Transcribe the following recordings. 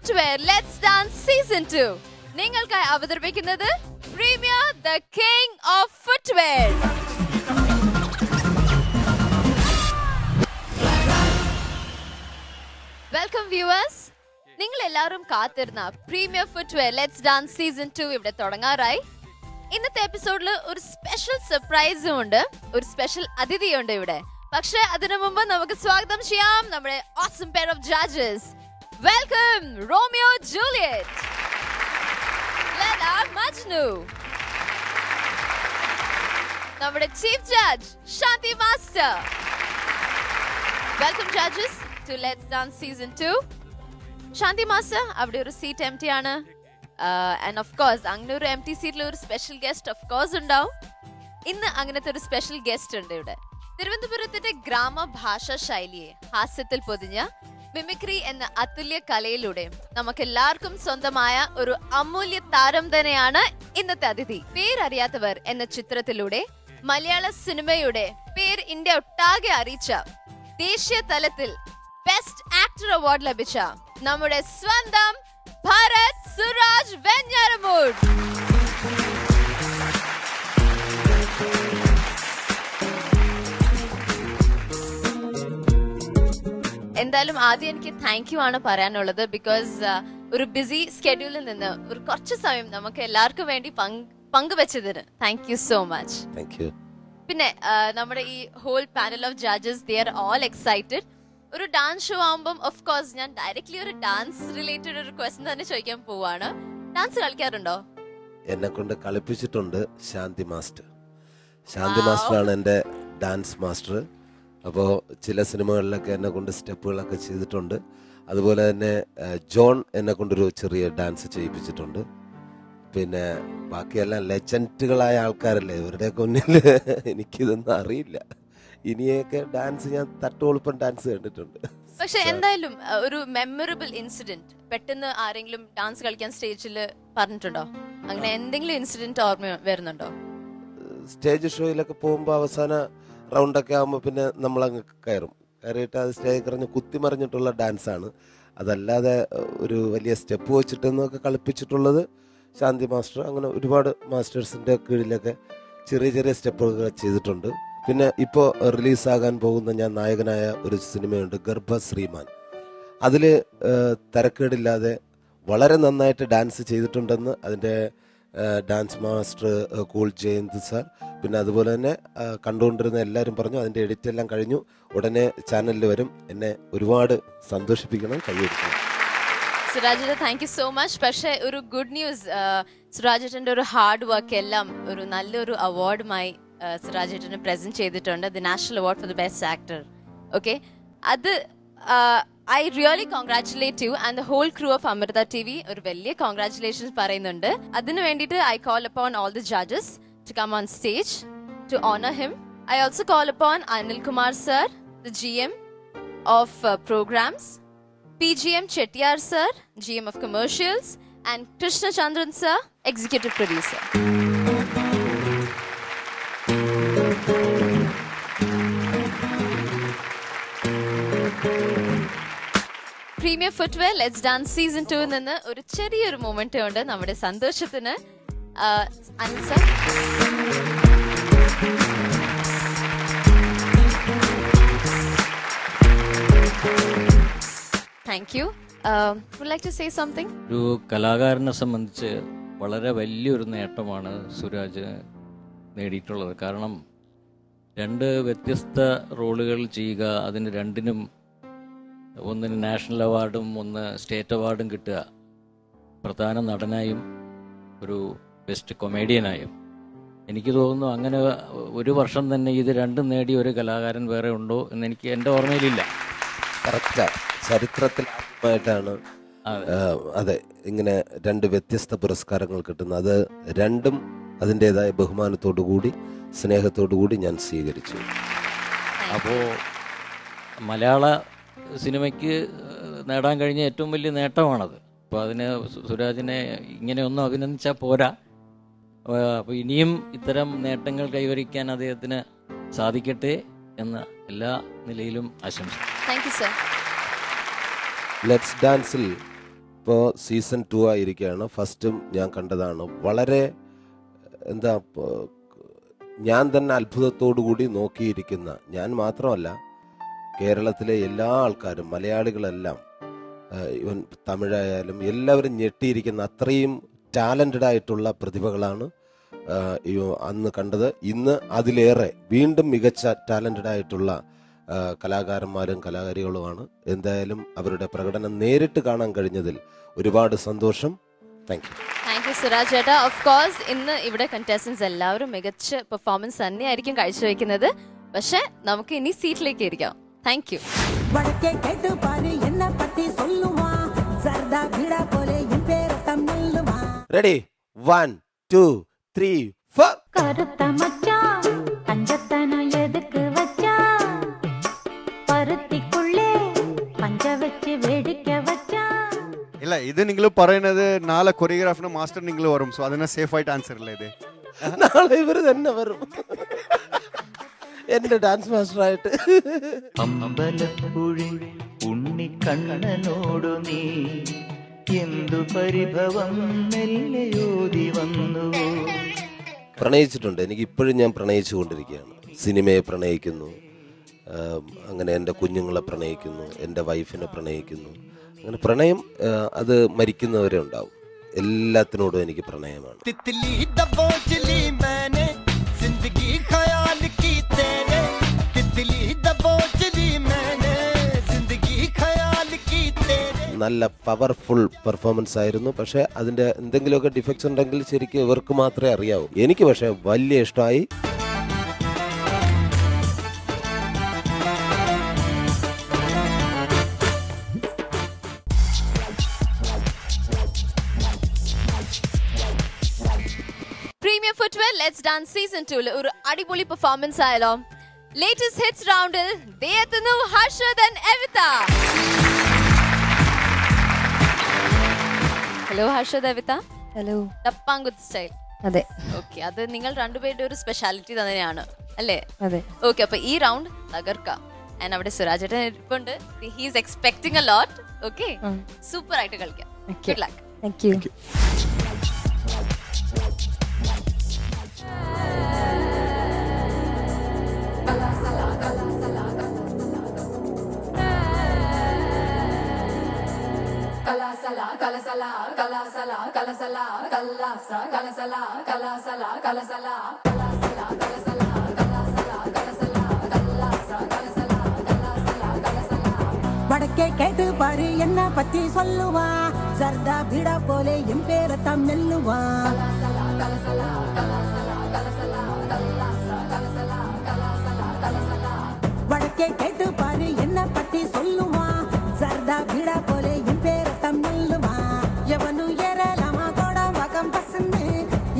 Footwear Let's Dance Season 2 നിങ്ങൾക്കായി അവതരിപ്പിക്കുന്നത് Premier the King of Footwear. Welcome viewers. നിങ്ങൾ എല്ലാവരും കാത്തിരുന്ന Premier Footwear Let's Dance Season 2 ഇവിടെ തുടങ്ങാറായി. ഇന്നത്തെ എപ്പിസോഡിൽ ഒരു സ്പെഷ്യൽ സർപ്രൈസും ഉണ്ട്, ഒരു സ്പെഷ്യൽ അതിഥിയുണ്ട് ഇവിടെ. പക്ഷേ അതിനു മുമ്പ് നമുക്ക് സ്വാഗതം ചെയ്യാം നമ്മുടെ awesome pair of judges. Welcome Romeo Juliet, Laila Majnu, നമ്മുടെ chief judge Shanti master. Welcome judges to Let's Dance Season 2. Shanti master, അവിടെ ഒരു സീറ്റ് എംപ്റ്റി ആണ്. ആൻഡ് ഓഫ് കോഴ്സ് അങ്ങനെ ഒരു എംപ്റ്റി സീറ്റിൽ ഒരു സ്പെഷ്യൽ ഗസ്റ്റ് ഓഫ് കോഴ്സ് ഉണ്ടാവും. ഇന്ന് അങ്ങനത്തെ ഒരു സ്പെഷ്യൽ ഗസ്റ്റ് ഉണ്ട് ഇവിടെ. തിരുവനന്തപുരത്തിന്റെ ഗ്രാമഭാഷ ശൈലിയെ ഹാസ്യത്തിൽ പൊതിഞ്ഞ മിമിക്രി എന്ന അതുല്യ കലയിലൂടെ നമുക്ക് എല്ലാവർക്കും സ്വന്തമായ ഒരു അമൂല്യ താരം തന്നെയാണ് ഇന്നത്തെ അതിഥി. പേരറിയാത്തവർ എന്ന ചിത്രത്തിലൂടെ മലയാള സിനിമയുടെ പേര് ഇന്ത്യ ഒട്ടാകെ അറിയിച്ച, ദേശീയ തലത്തിൽ ബെസ്റ്റ് ആക്ടർ അവാർഡ് ലഭിച്ച നമ്മുടെ സ്വന്തം ഭരത് സുരാജ് വെഞ്ഞാറമൂട്. എന്തായാലും ആദ്യം എനിക്ക് താങ്ക് യു ആണ് പറയാനുള്ളത്. ബിക്കോസ് ഒരു ബിസി സ്കെഡ്യൂളിൽ നിന്ന് ഒരു കുറച്ച് സമയം നമുക്ക് എല്ലാവർക്കും വേണ്ടി പങ്കുവെച്ചതിന് താങ്ക് യു സോ മച്ച്. പിന്നെ നമ്മുടെ ഈ whole panel of judges, they are all excited. ഒരു ഡാൻസ് ഷോ ആകുമ്പോൾ ഓഫ് കോഴ്സ് ഞാൻ ഡയറക്ട്ലി ഒരു ഡാൻസ് റിലേറ്റഡ് ഒരു ക്വസ്റ്റ്യൻ തന്നെ ചോദിക്കാൻ പോവാണ്. ഡാൻസ് കളിക്കാറുണ്ടോ? എന്നെ കൊണ്ട് കളിപ്പിച്ചിട്ടുണ്ട് ശാന്തി മാസ്റ്റർ. ശാന്തി മാസ്റ്ററാണ് എൻ്റെ ഡാൻസ് മാസ്റ്റർ. അപ്പോൾ ചില സിനിമകളിലൊക്കെ എന്നെ കൊണ്ട് സ്റ്റെപ്പുകളൊക്കെ ചെയ്തിട്ടുണ്ട്. അതുപോലെ തന്നെ ജോൺ എന്നെ കൊണ്ടൊരു ചെറിയ ഡാൻസ് ചെയ്യിപ്പിച്ചിട്ടുണ്ട്. പിന്നെ ബാക്കിയെല്ലാം ലെജൻഡുകളായ ആൾക്കാരല്ലേ, ഇവരുടെയൊക്കെ മുന്നിൽ എനിക്കിതൊന്നും അറിയില്ല. ഇനിയൊക്കെ ഡാൻസ് ഞാൻ തട്ടുകൊളുപ്പം ഡാൻസ് കണ്ടിട്ടുണ്ട്. പക്ഷെ എന്തായാലും ഒരു മെമ്മറബിൾ ഇൻസിഡന്റ് പെട്ടെന്ന് ആരെങ്കിലും ഡാൻസ് കളിക്കാൻ സ്റ്റേജിൽ പറഞ്ഞിട്ടുണ്ടോ? അങ്ങനെ എന്തെങ്കിലും ഇൻസിഡന്റ് ഓർമ്മ വരുന്നുണ്ടോ? സ്റ്റേജ് ഷോയിലൊക്കെ പോകുമ്പോൾ അവസാന റൗണ്ടൊക്കെ ആകുമ്പോൾ പിന്നെ നമ്മളങ്ങ് കയറിയിട്ട് അത് സ്റ്റേജ് കറിഞ്ഞ് കുത്തിമറിഞ്ഞിട്ടുള്ള ഡാൻസാണ്. അതല്ലാതെ ഒരു വലിയ സ്റ്റെപ്പ് വെച്ചിട്ടെന്നൊക്കെ കളിപ്പിച്ചിട്ടുള്ളത് ശാന്തി മാസ്റ്റർ. അങ്ങനെ ഒരുപാട് മാസ്റ്റേഴ്സിൻ്റെ കീഴിലൊക്കെ ചെറിയ ചെറിയ സ്റ്റെപ്പുകൾ ചെയ്തിട്ടുണ്ട്. പിന്നെ ഇപ്പോൾ റിലീസാകാൻ പോകുന്ന ഞാൻ നായകനായ ഒരു സിനിമയുണ്ട്, ഗർഭ ശ്രീമാൻ. അതിൽ തരക്കേടില്ലാതെ വളരെ നന്നായിട്ട് ഡാൻസ് ചെയ്തിട്ടുണ്ടെന്ന് അതിൻ്റെ dance master cool Jayant sir, പിന്നെ അതുപോലെ തന്നെ കണ്ടുകൊണ്ടിരുന്ന എല്ലാവരും പറഞ്ഞു. അതിൻ്റെ എഡിറ്റ് എല്ലാം കഴിഞ്ഞു, ഉടനെ ചാനലിൽ വരും. എന്നെ ഒരുപാട് സന്തോഷിപ്പിക്കണം, കൈയ്യടിക്കണം. Suraj, thank you so much. പക്ഷേ ഒരു ഗുഡ് ന്യൂസ്, സുരാജേട്ടൻ്റെ ഒരു ഹാർഡ് വർക്ക് എല്ലാം ഒരു നല്ലൊരു അവാർഡുമായി സുരാജേട്ടന് പ്രസന്റ് ചെയ്തിട്ടുണ്ട്, the national award for the best actor. Okay, അത് I really congratulate you and the whole crew of Amrita TV. ഒരു വലിയ congratulations പറയുന്നുണ്ട്. അതിനു വേണ്ടിയിട്ട് I call upon all the judges to come on stage to honor him. I also call upon Anil Kumar sir, the GM of programs, PGM Chettiar sir, GM of commercials, and Krishna Chandran sir, executive producer. Premier footwear let's dance season 2 നിന്ന് ഒരു ചെറിയൊരു moment ഉണ്ട് നമ്മുടെ സന്തോഷത്തിന്. Anil sir, thank you. Would like to say something. ഒരു കലാകാരനെ സംബന്ധിച്ച് വളരെ വലിയൊരു നേട്ടമാണ് സുരാജ് നേടിയിട്ടുള്ളത്. കാരണം രണ്ട് വ്യത്യസ്ത റോളുകൾ ചെയ്യുക, അതിന് രണ്ടിനും ഒന്നിന് നാഷണൽ അവാർഡും ഒന്ന് സ്റ്റേറ്റ് അവാർഡും കിട്ടുക, പ്രധാന നടനായും ഒരു ബെസ്റ്റ് കൊമേഡിയനായും. എനിക്ക് തോന്നുന്നു അങ്ങനെ ഒരു വർഷം തന്നെ ഇത് രണ്ടും നേടിയ ഒരു കലാകാരൻ വേറെ ഉണ്ടോ എന്ന് എനിക്ക് എൻ്റെ ഓർമ്മയിലില്ല. കറക്റ്റാ, ചരിത്രത്തിൽ ആദ്യമായിട്ടാണ് അതെ ഇങ്ങനെ രണ്ട് വ്യത്യസ്ത പുരസ്കാരങ്ങൾ കിട്ടുന്നത്. അത് രണ്ടും അതിൻ്റെതായ ബഹുമാനത്തോടു കൂടി സ്നേഹത്തോടു കൂടി ഞാൻ സ്വീകരിച്ചു. അപ്പോൾ മലയാള സിനിമയ്ക്ക് നേടാൻ കഴിഞ്ഞ ഏറ്റവും വലിയ നേട്ടമാണത്. അപ്പോൾ അതിന് സുരാജിനെ ഇങ്ങനെയൊന്നും അഭിനന്ദിച്ചാൽ പോരാ. അപ്പോൾ ഇനിയും ഇത്തരം നേട്ടങ്ങൾ കൈവരിക്കാൻ അദ്ദേഹത്തിന് സാധിക്കട്ടെ എന്ന് എല്ലാ നിലയിലും ആശംസിക്കുന്നു. Thank you sir. ലെറ്റ്സ് ഡാൻസിൽ ഇപ്പോൾ സീസൺ 2 ആയിരിക്കുകയാണ്. ഫസ്റ്റും ഞാൻ കണ്ടതാണ്. വളരെ എന്താ ഞാൻ തന്നെ അത്ഭുതത്തോടു കൂടി നോക്കിയിരിക്കുന്ന, ഞാൻ മാത്രമല്ല കേരളത്തിലെ എല്ലാ ആൾക്കാരും, മലയാളികളെല്ലാം, ഇവൻ തമിഴായാലും എല്ലാവരും ഞെട്ടിയിരിക്കുന്ന അത്രയും ടാലൻറ്റഡ് ആയിട്ടുള്ള പ്രതിഭകളാണ് അന്ന് കണ്ടത്. ഇന്ന് അതിലേറെ വീണ്ടും മികച്ച ടാലൻറ്റഡ് ആയിട്ടുള്ള കലാകാരന്മാരും കലാകാരികളുമാണ്. എന്തായാലും അവരുടെ പ്രകടനം നേരിട്ട് കാണാൻ കഴിഞ്ഞതിൽ ഒരുപാട് സന്തോഷം. താങ്ക് യു സുരാജ് ചേട്ടാ. ഓഫ് കോഴ്സ് ഇന്ന് ഇവിടെ കണ്ടസ്റ്റൻസ് എല്ലാവരും മികച്ച പെർഫോമൻസ് തന്നെയായിരിക്കും കാഴ്ചവെക്കുന്നത്. പക്ഷെ നമുക്ക് ഇനി സീറ്റിലേക്ക് ഇരിക്കാം. Thank you. റെഡി? 1 2 3 4. ಇಲ್ಲ, ಇದು നിങ്ങൾ പറയുന്നത് നാളെ കൊറിയോഗ്രാഫിന് മാസ്റ്റർ നിങ്ങൾ വരും. സോ അതിനെ സേഫ് ആയിട്ട് ആൻസർ ഇല്ല. ഇത് നാളെ ഇവർ തന്നെ വരും എന്റെ ഡാൻസ് മാസ്റ്റർ ആയിട്ട്. അമ്പലപ്പുഴി ഉണ്ണിക്കണ്ണനോടു നീ എന്തു പരിഭവം മെല്ലയോതി വന്നു. പ്രണയിച്ചിട്ടുണ്ട്. എനിക്ക് ഇപ്പോഴും ഞാൻ പ്രണയിച്ചു കൊണ്ടിരിക്കുകയാണ്. സിനിമയെ പ്രണയിക്കുന്നു, അങ്ങനെ എൻ്റെ കുഞ്ഞുങ്ങളെ പ്രണയിക്കുന്നു, എൻ്റെ വൈഫിനെ പ്രണയിക്കുന്നു. അങ്ങനെ പ്രണയം അത് മരിക്കുന്നവരെ ഉണ്ടാവും. എല്ലാത്തിനോടും എനിക്ക് പ്രണയമാണ്. നല്ല പവർഫുൾ പെർഫോമൻസ് ആയിരുന്നു. പക്ഷെ അതിൻ്റെ എന്തെങ്കിലുമൊക്കെ ഡിഫക്ട്സ് ഉണ്ടെങ്കിൽ ശരിക്കും ഇവർക്ക് മാത്രമേ അറിയാവൂ. എനിക്ക് പക്ഷേ വലിയ ഇഷ്ടമായി. Premium footwear let's dance season 2 ഒരു അടിപൊളി പെർഫോമൻസ് ആയാലോ. ലേറ്റസ്റ്റ് ഹിറ്റ്സ് റൗണ്ടിൽ എത്തുന്നു Harshad and Evitha. Hello Harshad, Evitha. Hello. ടപ്പാങ്കുത്ത് സ്റ്റൈൽ. അതെ. ഓക്കെ, അത് നിങ്ങൾ രണ്ടുപേരുടെ ഒരു സ്പെഷ്യാലിറ്റി തന്നെയാണ് അല്ലേ? അതെ. ഓക്കെ, അപ്പൊ ഈ റൗണ്ട് തകർക്കാം. ആൻഡ് അവിടെ സുരാജ് ചേട്ടൻ ഇരിപ്പുണ്ട്. He is expecting a lot. Okay, super ആയിട്ട് കളിക്കാം. Good luck. Thank you. வடக்கே கேட்டு பாரு என்ன பத்தி சொல்லுவா, சர்தா பீடா போலே என் பேரை தான் மெல்லுவா. வடக்கே கேட்டு பாரு என்ன பத்தி சொல்லுவா, சர்தா பீடா போலே என் பேரை தான் மெல்லுவா. எவனு ஏறலாமா கோடா வகம் பசந்து,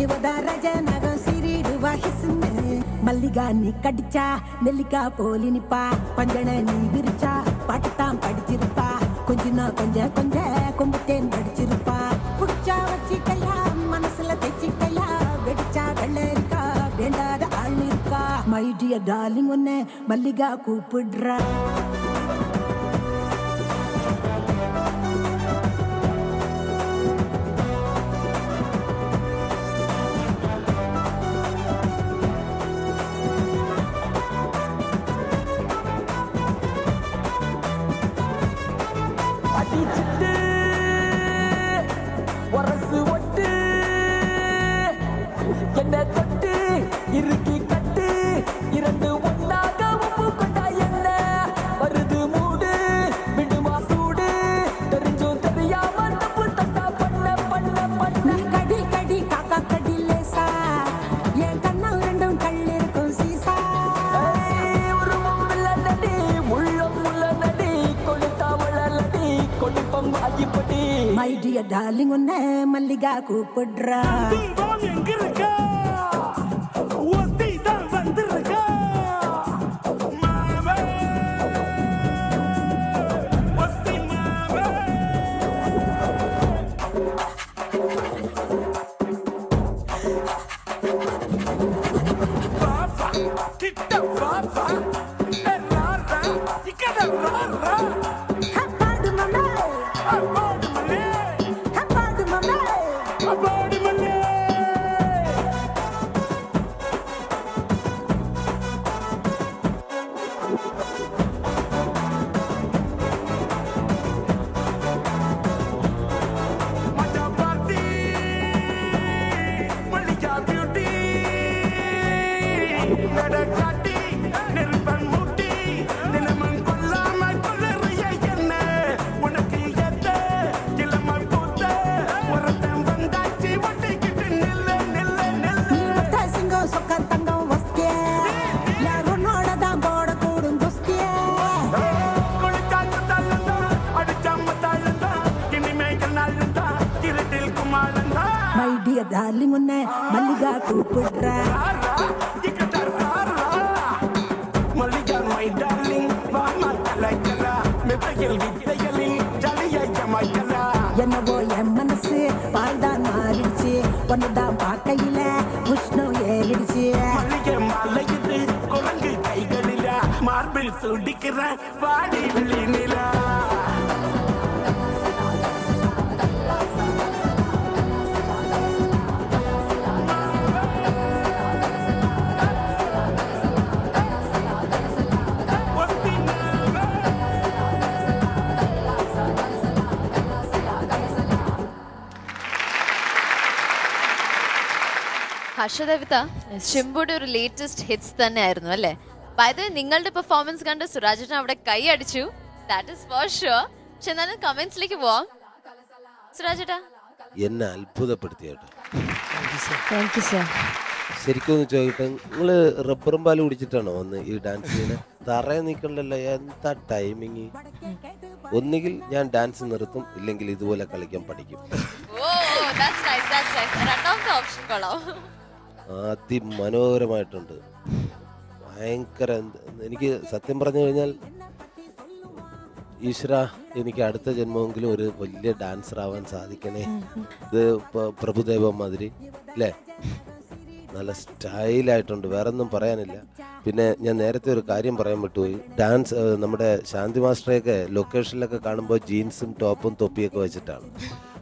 இவதா ரஜ நகம் சிறிடுவா ஹிசுன்னு. மல்லிகா நீ கடிச்சா நெல்லிக்கா போலி நிப்பா, பஞ்சன நீ விரிச்சா பாட்டுத்தான் படிச்சிருப்பா. கொஞ்சம் கொஞ்சம் கொஞ்சம் கொம்புத்தேன் படிச்சிருப்பா. புடிச்சா வச்சிக்கையா மனசுல தைச்சிக்கையா, வெடிச்சா வெள்ளரிக்கா வேண்டாத ஆள் இருக்கா. மை டியர் டார்லிங் ஒன்ன மல்லிகா கூப்பிடுறா. என்ன தொட்டு இறுக்கி கட்டு இரண்டு ஒன்னாக உப்பு கொண்டா என்ன வருது மூடு விடுமா சூடு தெரிஞ்சும் தெரியாம தப்பு தட்டா பண்ண பண்ண பண்ண. கடி கடி காக்கா கடி லேசா, என் கண்ணா ரெண்டும் கல்லிருக்கும் சீசா. ஒரு முள்ள நடி முள்ளம் முள்ள நடி கொடுத்தா வளலடி கொடுப்பம் வாங்கிப்படி. மை டியர் டார்லிங் உன்னை மல்லிகா கூப்பிடுறா. டார்லிங் உன்னை மல்லிகா கூப்பிடுற என்னவோ என் மனசு பால்தான் மாறிடுச்சு ஒன்னுதான் பார்க்கையில உஷ்ணம் ஏறிடுச்சு குரங்கு கைகளில மார்பில் சுடிக்கிற வாடி நிலா ഹർഷദേവിത ശിംബുയുടെ ഒരു ലേറ്റസ്റ്റ് ഹിറ്റ്സ് തന്നെ ആയിരുന്നു അല്ലേ? ബൈ ദ വേ നിങ്ങളുടെ പെർഫോമൻസ് കണ്ട് സുരാജേട്ടൻ അവിടെ കൈ അടിച്ചു, ദാറ്റ് ഇസ് ഫോർ ഷുവർ. പക്ഷെ എന്നാലും കമന്റ്സിലേക്ക് പോവാം. സുരാജേട്ടാ എന്നെ അത്ഭുതപ്പെടുത്തി കേട്ടോ. Thank you sir. ശരിക്കും ഒന്ന് ചോദിക്കട്ടെ, നിങ്ങള് റബ്ബറും പാല് കുടിച്ചിട്ടാണോ വന്ന് ഈ ഡാൻസ് ചെയ്യുന്നത്? തറയെ നിൽക്കണ്ടല്ലോ, എന്താ ടൈമിങ്? ഒന്നുകിൽ ഞാൻ ഡാൻസ് നിർത്തും, ഇല്ലെങ്കിൽ ഇതുപോലെ കളിക്കാൻ പഠിക്കും. അതിമനോഹരമായിട്ടുണ്ട്, ഭയങ്കര. എനിക്ക് സത്യം പറഞ്ഞു കഴിഞ്ഞാൽ ഈശ്വര, എനിക്ക് അടുത്ത ജന്മമെങ്കിലും ഒരു വലിയ ഡാൻസർ ആവാൻ സാധിക്കണേ. ഇത് പ്രഭുദേവ മാതിരി അല്ലേ? നല്ല സ്റ്റൈലായിട്ടുണ്ട്, വേറെ ഒന്നും പറയാനില്ല. പിന്നെ ഞാൻ നേരത്തെ ഒരു കാര്യം പറയാൻ വിട്ടുപോയി. ഡാൻസ് നമ്മുടെ ശാന്തി മാസ്റ്ററെയൊക്കെ ലൊക്കേഷനിലൊക്കെ കാണുമ്പോൾ ജീൻസും ടോപ്പും തൊപ്പിയൊക്കെ വെച്ചിട്ടാണ്.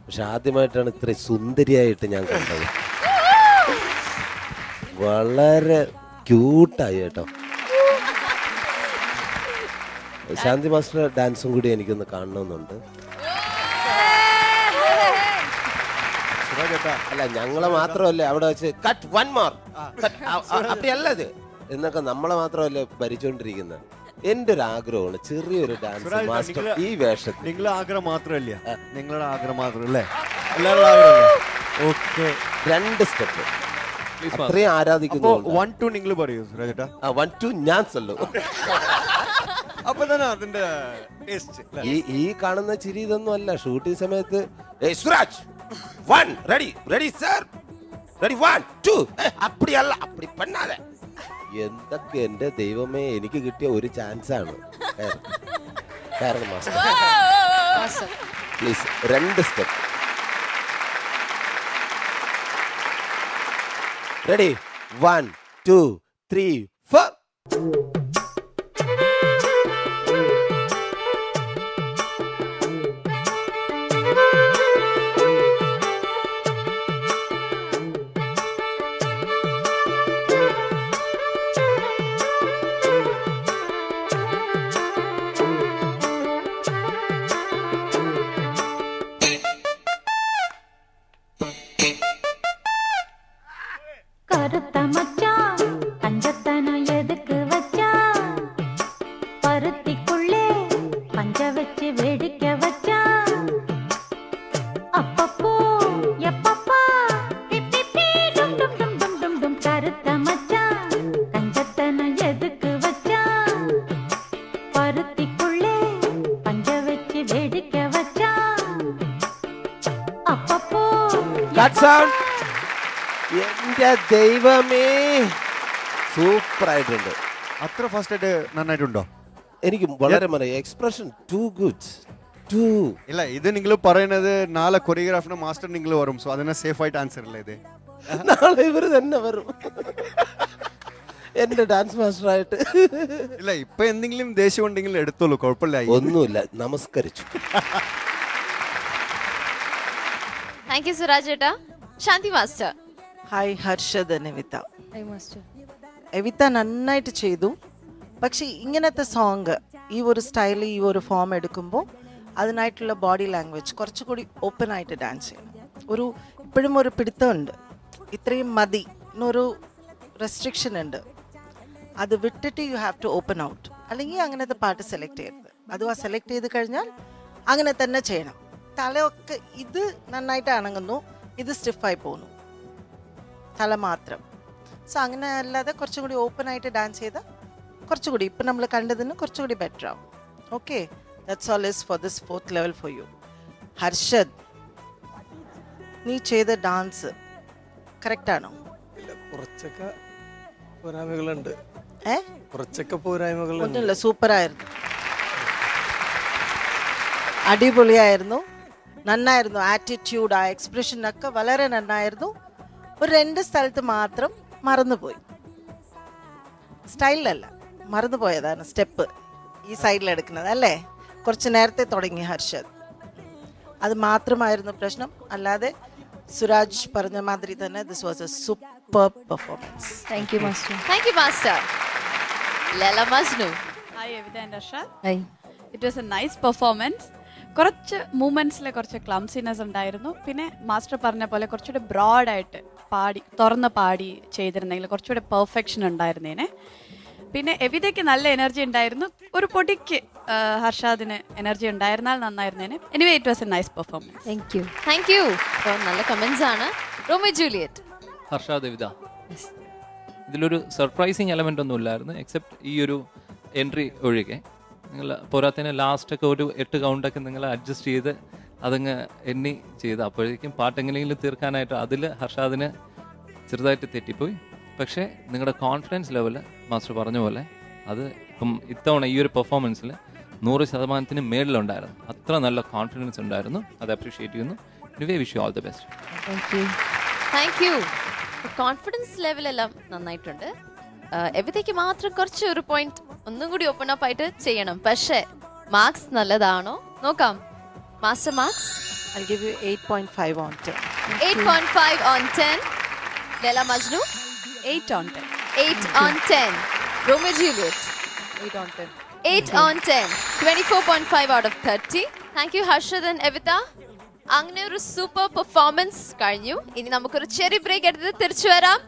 പക്ഷെ ആദ്യമായിട്ടാണ് ഇത്രയും സുന്ദരിയായിട്ട് ഞാൻ കണ്ടത്. വളരെ ക്യൂട്ടായി കേട്ടോ. ശാന്തി മാസ്റ്റർ ഡാൻസും കൂടി എനിക്കൊന്ന് കാണണമെന്നുണ്ട്. അല്ല, ഞങ്ങളെ മാത്രമല്ല അവിടെ വെച്ച് കട്ട് വൺ മോർ അപ്പടിയല്ലത് എന്നൊക്കെ നമ്മളെ മാത്രമല്ലേ ഭരിച്ചോണ്ടിരിക്കുന്നത്. എന്റെ ഒരു ആഗ്രഹമാണ് ചെറിയൊരു ഡാൻസ് മാസ്റ്റർ ഈ വേഷത്തിൽ. നിങ്ങളെ ആഗ്രഹം മാത്രമല്ല, നിങ്ങളുടെ ആഗ്രഹം മാത്രമല്ലേ? എല്ലാവരുടെ ആഗ്രഹം. ഓക്കെ, 2 സ്റ്റെപ്പ് അത്രയും ആരാധിക്കുന്നു. 1 2 നിങ്ങൾ പറയൂ സുരാജേട്ടാ. 1 2 ഞാൻ ചൊല്ലു. അപ്പൊ തന്നെ അതിന്റെ ടേസ്റ്റ്. ഈ കാണുന്ന ചിരി ഇതൊന്നും അല്ല. ഷൂട്ടിംഗ് സമയത്ത് Suraj 1 ready ready sir ready 1 2 അപ്പടിയല്ല, അപ്പടി പണ്ണാതെ എന്തൊക്കെ. എന്റെ ദൈവമേ, എനിക്ക് കിട്ടിയ ഒരു ചാൻസ് ആണ്. Please 2 step. റെഡി 1 2 3 4. എന്റെ ദൈവമേ, സൂപ്പർ ആയിട്ടുണ്ട്. അത്ര ഫാസ്റ്റ് ആയിട്ട് നന്നായിട്ടുണ്ടോ? എനിക്ക് വളരെ എക്സ്പ്രഷൻ ടു ഗുഡ്. ഇല്ല, ഇത് നിങ്ങൾ പറയുന്നത് നാളെ കൊറിയോഗ്രാഫിന്റെ മാസ്റ്റർ നിങ്ങൾ വരും, സോ അതിനെ സേഫ് ആയിട്ട് ആൻസർ അല്ലേ ഇത്? നാളെ ഇവര് തന്നെ വരും എന്റെ ഡാൻസ് മാസ്റ്റർ ആയിട്ട്. ഇല്ല, ഇപ്പൊ എന്തെങ്കിലും ദേഷ്യം ഉണ്ടെങ്കിൽ എടുത്തോളൂ, കുഴപ്പമില്ല. ഒന്നുമില്ല, നമസ്കരിച്ചു. താങ്ക് യു സുരാജ് ഏട്ടാ. ശാന്തി മാസ്റ്റർ. ഹായ് ഹർഷദ്, എവിത്ത. എവിത്ത നന്നായിട്ട് ചെയ്തു. പക്ഷെ ഇങ്ങനത്തെ സോങ് ഈ ഒരു സ്റ്റൈൽ, ഈ ഒരു ഫോം എടുക്കുമ്പോൾ അതിനായിട്ടുള്ള ബോഡി ലാംഗ്വേജ് കുറച്ചുകൂടി ഓപ്പൺ ആയിട്ട് ഡാൻസ് ചെയ്യണം. ഇപ്പോഴും ഒരു പിടുത്തമുണ്ട്, ഇത്രയും മതി എന്നൊരു റെസ്ട്രിക്ഷൻ ഉണ്ട്. അത് വിട്ടിട്ട് you have to open out. അല്ലെങ്കിൽ അങ്ങനത്തെ പാട്ട് സെലക്ട് ചെയ്യരുത്. അഥവാ സെലക്ട് ചെയ്ത് കഴിഞ്ഞാൽ അങ്ങനെ തന്നെ ചെയ്യണം. തലയൊക്കെ ഇത് നന്നായിട്ട് അണങ്ങുന്നു, ഇത് സ്റ്റിഫായി പോകുന്നു, തല മാത്രം. സോ അങ്ങനെ അല്ലാതെ കുറച്ചും കൂടി ഓപ്പൺ ആയിട്ട് ഡാൻസ് ചെയ്താൽ കുറച്ചുകൂടി ഇപ്പം നമ്മൾ കണ്ടതിന് കുറച്ചുകൂടി ബെറ്റർ ആവും. Okay, that's all is for this 4th level for you. Harshad, നീ ചെയ്ത ഡാൻസ് കറക്റ്റാണോ? കുറച്ചൊക്കെ പോരായ്മകളുണ്ട്. ഏ കുറച്ചൊക്കെ പോരായ്മകളുണ്ട്. ഒന്നുമില്ല, സൂപ്പറായിരുന്നു, അടിപൊളിയായിരുന്നു, നന്നായിരുന്നു. ആറ്റിറ്റ്യൂഡ്, ആ എക്സ്പ്രഷനൊക്കെ വളരെ നന്നായിരുന്നു. ഒരു 2 സ്ഥലത്ത് മാത്രം മറന്നുപോയി. സ്റ്റൈലിലല്ല, മറന്നുപോയതാണ് സ്റ്റെപ്പ് ഈ സൈഡിലെടുക്കുന്നത് അല്ലേ? കുറച്ച് നേരത്തെ തുടങ്ങി ഹർഷദ്, അത് മാത്രമായിരുന്നു പ്രശ്നം. അല്ലാതെ സുരാജ് പറഞ്ഞ മാതിരി തന്നെ this was a super performance. Thank you master. Thank you master. Laila Majnu. Hi Evitha and Arshad. It was a nice performance. കുറച്ച് മൂമെന്റ്സിൽ കുറച്ച് ക്ലംസിനെസ് ഉണ്ടായിരുന്നു. പിന്നെ മാസ്റ്റർ പറഞ്ഞ പോലെ കുറച്ചുകൂടെ ബ്രോഡായിട്ട് തുറന്ന് പാടി ചെയ്തിരുന്നെങ്കിൽ കുറച്ചുകൂടെ പെർഫെക്ഷൻ ഉണ്ടായിരുന്നേനെ. പിന്നെ എവിതയ്ക്ക് നല്ല എനർജി ഉണ്ടായിരുന്നു. ഒരു പൊടിക്ക് ഹർഷാദിന് എനർജി ഉണ്ടായിരുന്നാൽ നന്നായിരുന്നേനെ. Anyway it was a nice performance. Thank you. Thank you. നല്ല കമന്റ്സ് ആണ്. Romeo Juliet. ഹർഷാദ് എവിത, ഇതിലൊരു സർപ്രൈസിങ് എലമെന്റ് ഒന്നും ഇല്ലായിരുന്നു എക്സെപ്റ്റ് ഈ ഒരു എൻട്രി ഒഴികെ. നിങ്ങൾ പോരാത്തതിന് ലാസ്റ്റൊക്കെ ഒരു 8 കൗണ്ടൊക്കെ നിങ്ങൾ അഡ്ജസ്റ്റ് ചെയ്ത് അതങ്ങ് എണ്ണി ചെയ്ത് അപ്പോഴേക്കും പാട്ട് എങ്ങനെയെങ്കിലും തീർക്കാനായിട്ട് അതിൽ ഹർഷാദിന് ചെറുതായിട്ട് തെറ്റിപ്പോയി. പക്ഷേ നിങ്ങളുടെ കോൺഫിഡൻസ് ലെവൽ മാസ്റ്റർ പറഞ്ഞ പോലെ അത് ഇപ്പം ഇത്തവണ ഈ ഒരു പെർഫോമൻസിൽ 100% മേളിലുണ്ടായിരുന്നു. അത്ര നല്ല കോൺഫിഡൻസ് ഉണ്ടായിരുന്നു. അത് അപ്രീഷിയേറ്റ് ചെയ്യുന്നു. Anyway wish you all the best. Thank you. Confidence ലെവലെല്ലാം നന്നായിട്ടുണ്ട്. എവിടേക്ക് മാത്രം കുറച്ച് ഒരു പോയിന്റ് ഒന്നും കൂടി ഓപ്പൺ അപ്പ് ആയിട്ട് ചെയ്യണം. പക്ഷേ മാർക്സ് നല്ലതാണോ നോക്കാം. Master marks I'll give you 8.5 on 10. 8.5 on 10. Leila Majnu 8 on 10. 8 on 10. Romeo Juliet 8 on 10. 8 on 10. 24.5 out of 30. Thank you Harshad and Evita. അങ്ങനെ ഒരു സൂപ്പർ പെർഫോമൻസ് കഴിഞ്ഞു. ഇനി നമുക്കൊരു ചെറിയ ബ്രേക്ക് എടുത്ത് തിരിച്ചു വരാം.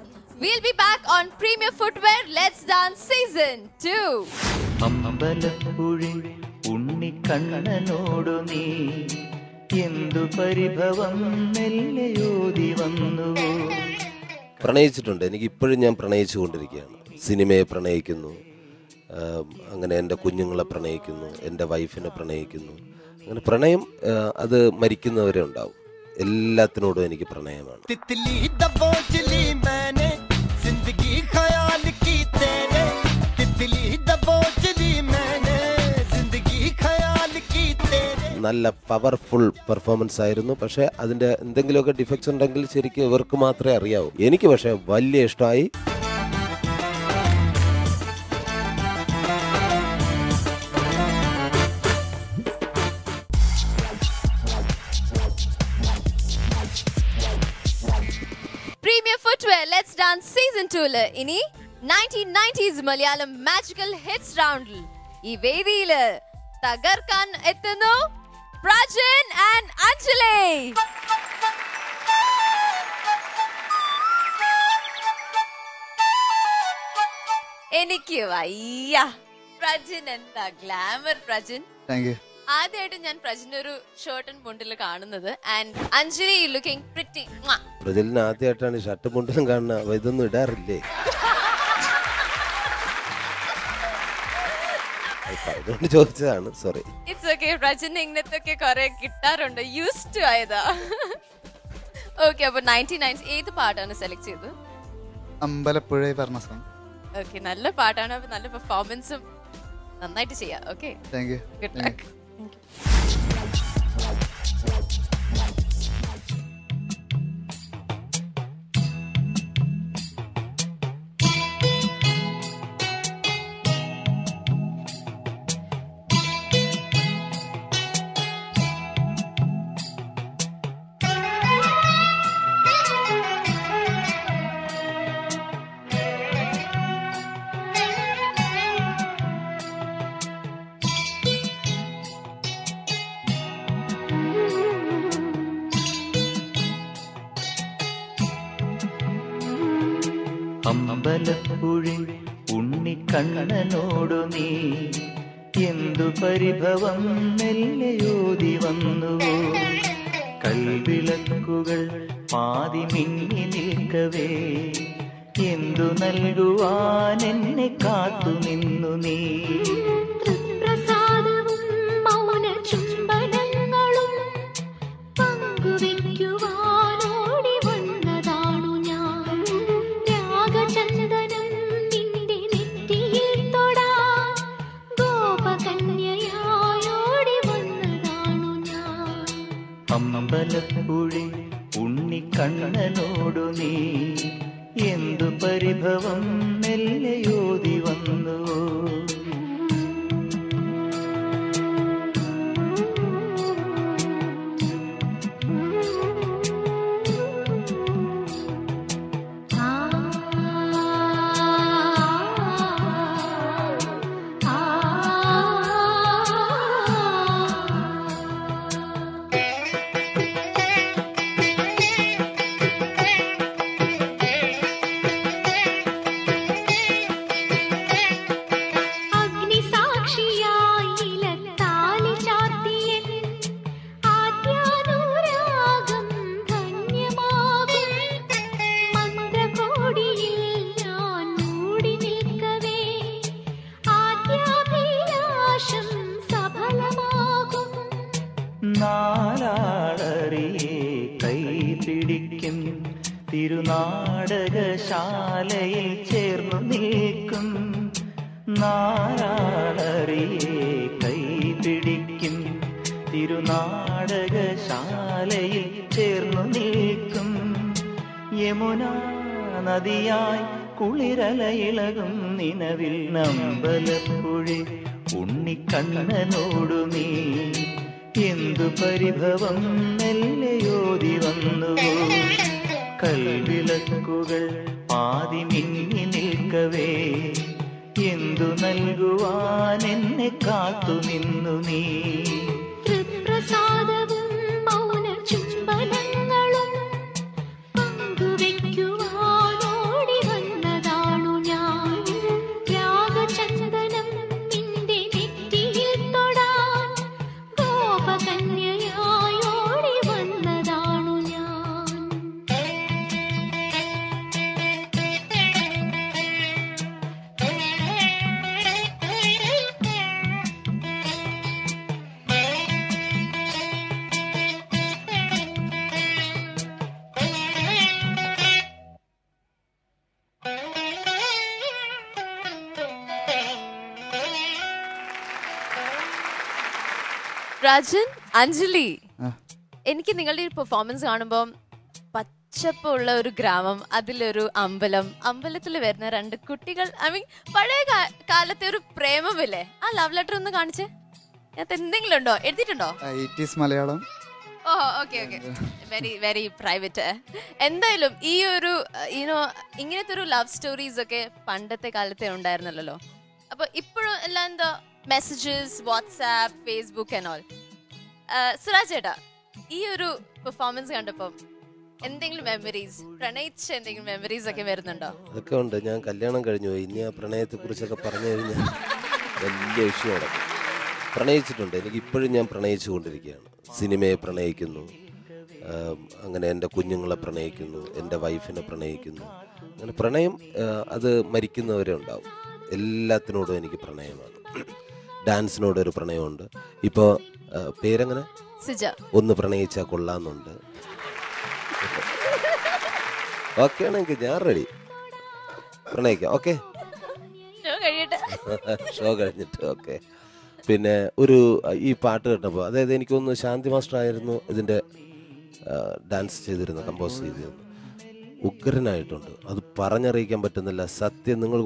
We'll be back on Premier Footwear Let's Dance Season 2. അമ്പലപ്പുഴി ഉണ്ണിക്കണ്ണനോടു നീ എന്തു പരിഭവം മെല്ലയോതി വന്നു. പ്രണയിച്ചിട്ടുണ്ട്. എനിക്ക് ഇപ്പോഴും ഞാൻ പ്രണയിച്ചു കൊണ്ടിരിക്കുകയാണ്. സിനിമയെ പ്രണയിക്കുന്നു, അങ്ങനെ എൻ്റെ കുഞ്ഞുങ്ങളെ പ്രണയിക്കുന്നു, എൻ്റെ വൈഫിനെ പ്രണയിക്കുന്നു. അങ്ങനെ പ്രണയം അത് മരിക്കുന്നവരെ ഉണ്ടാവും. എല്ലാത്തിനോടും എനിക്ക് പ്രണയമാണ്. നല്ല പവർഫുൾ പെർഫോമൻസ് ആയിരുന്നു. പക്ഷേ അതിൻ്റെ എന്തെങ്കിലുമൊക്കെ ഡിഫക്ട്സ് ഉണ്ടെങ്കിൽ ശരിക്കും ഇവർക്ക് മാത്രമേ അറിയാവൂ. എനിക്ക് പക്ഷേ വലിയ ഇഷ്ടമായി. Premier Footwear Let's Dance Season 2 ഇനി 1990s മലയാളം മാജിക്കൽ ഹിറ്റ്സ് റൗണ്ടിൽ ഈ വേദിയിൽ തകർക്കാൻ എത്തുന്നു പ്രജൻ ആൻഡ് അഞ്ജലി. എനിക്ക് വയ്യ. പ്രജൻ എന്താ ഗ്ലാമർ പ്രജൻ. ആദ്യമായിട്ട് ഞാൻ പ്രജന്റെ ഒരു ഷർട്ട് ആൻഡ് മുണ്ടിൽ കാണുന്നത്. And Anjali looking pretty. പ്രജലിന് ആദ്യമായിട്ടാണ് ഷർട്ട് മുണ്ടിലും കാണുന്നത്. ഇതൊന്നും ഇടാറില്ലേ? അതുകൊണ്ട് ചോദിച്ചതാണ്. സോറി. It's okay. പ്രജന് ഇങ്ങനത്തെ കുറെ കിട്ടാറുണ്ട്. യൂസ്ഡ് ടു ആയതാ. ഓക്കെ, അപ്പൊ 99 ഏത് പാട്ടാണ് സെലക്ട് ചെയ്തത്? അമ്പലപ്പുഴ പറഞ്ഞ സോങ്. ഓക്കെ, നല്ല പാട്ടാണ്. അപ്പൊ നല്ല പെർഫോമൻസും നന്നായിട്ട് ചെയ്യാം. Okay, thank you. Good luck. അമ്പലപ്പുഴി ഉണ്ണിക്കണ്ണനോടു നീ എന്തു പരിഭവം മെല്ലയോതി വന്നു. കൽവിളക്കുകൾ പാതി മിന്നി നിൽക്കവേ എന്തു നൽകുവാൻ എന്നെ കാത്തു നിന്നു നീ. പങ്കുവെക്കുവാനോടി വന്നതാണു ഞാൻ. അമ്പലപ്പുഴി ഉണ്ണിക്കണ്ണനോടു നീ എന്തു പരിഭവം മെല്ലയോതി വന്നു. നാലാളറിയെ കൈപിടിക്കും തിരുനാടകശാലയിൽ ചേർന്നു നിൽക്കും. നാലാളറിയെ കൈപിടിക്കും തിരുനാടകശാലയിൽ ചേർന്നു നിൽക്കും. യമുനാ നദിയായി കുളിരലയിളകും നിലവിൽ അമ്പലപ്പുഴി ഉണ്ണിക്കണ്ണനോടു നീ എന്തു പരിഭവം മെല്ലയോതി വന്നു. കൽവിളക്കുകൾ പാതി മിന്നി നിൽക്കവേ എന്തു നൽകുവാൻ എന്നെ കാത്തു നിന്നു നീ. തൃപ്രസാദവും മൗന ചുംബനങ്ങളും പങ്കുവെക്കുവാനോടി വന്നതാണു ഞാൻ. രാഗചന്ദനം നിന്റെ നെറ്റിയിൽ തൊടാൻ ഗോപകന്യയായോടി വന്നതാണു ഞാൻ. രാജൻ, അഞ്ജലി, ആ. എനിക്ക് നിങ്ങളുടെ ഒരു പെർഫോമൻസ് കാണുമ്പോൾ പച്ചപ്പുള്ള ഒരു ഗ്രാമം, അതിലൊരു അമ്പലം, അമ്പലത്തിൽ വരുന്ന രണ്ട് കുട്ടികൾ, ഐ മീൻ പഴയ കാലത്തെ ഒരു പ്രേമമില്ലേ, ആ ലവ് ലെറ്റർ ഒന്ന് കാണിച്ചേ. അത് എന്തെങ്കിലും ഉണ്ടോ, എഴുതിയിട്ടുണ്ടോ? It is Malayalam. Oh okay okay, very very private. എന്തായാലും ഈ ഒരു യുനോ ഇങ്ങനത്തെ ഒരു ലവ് സ്റ്റോറീസ് ഒക്കെ പണ്ടത്തെ കാലത്തെ ഉണ്ടായിരുന്നല്ലോ. അപ്പൊ ഇപ്പോഴും എല്ലാം എന്താ messages, WhatsApp, Facebook and all. Suraj ചേട്ടാ, ഈ ഒരു പെർഫോമൻസ് കണ്ടപ്പോൾ എന്തെങ്കിലും മെമ്മറീസ്, പ്രണയിച്ച എന്തെങ്കിലും മെമ്മറീസ് ഒക്കെ വരുന്നുണ്ടോ? അതൊക്കെ ഉണ്ട്. ഞാൻ കല്യാണം കഴിഞ്ഞു പോയി. ഇനി ആ പ്രണയത്തെ കുറിച്ചൊക്കെ പറഞ്ഞു കഴിഞ്ഞാൽ വലിയ ഇഷ്യൂ നടക്കും. പ്രണയിച്ചിട്ടുണ്ട്. എനിക്ക് ഇപ്പോഴും ഞാൻ പ്രണയിച്ചു കൊണ്ടിരിക്കുകയാണ്. സിനിമയെ പ്രണയിക്കുന്നു, അങ്ങനെ എൻ്റെ കുഞ്ഞുങ്ങളെ പ്രണയിക്കുന്നു, എൻ്റെ വൈഫിനെ പ്രണയിക്കുന്നു. അങ്ങനെ പ്രണയം അത് മരിക്കുന്നവരെ ഉണ്ടാവും. എല്ലാത്തിനോടും എനിക്ക് പ്രണയമാണ്. ഡാൻസിനോടൊരു പ്രണയമുണ്ട്. ഇപ്പോൾ പേരെങ്ങനെ, സിജ, ഒന്ന് പ്രണയിച്ചാൽ കൊള്ളാമെന്നുണ്ട്. ഓക്കെ ആണെങ്കിൽ ഞാൻ റെഡി, പ്രണയിക്കാം. ഓക്കെ, ഷോ കഴിഞ്ഞിട്ട്. ഓക്കെ. പിന്നെ ഒരു ഈ പാട്ട് കേട്ടപ്പോൾ, അതായത് എനിക്കൊന്ന് ശാന്തി മാസ്റ്റർ ആയിരുന്നു ഇതിൻ്റെ ഡാൻസ് ചെയ്തിരുന്നത്, കമ്പോസ് ചെയ്തിരുന്നത്. ഉഗ്രനായിട്ടുണ്ട്. അത് പറഞ്ഞറിയിക്കാൻ പറ്റുന്നില്ല. സത്യം, നിങ്ങൾ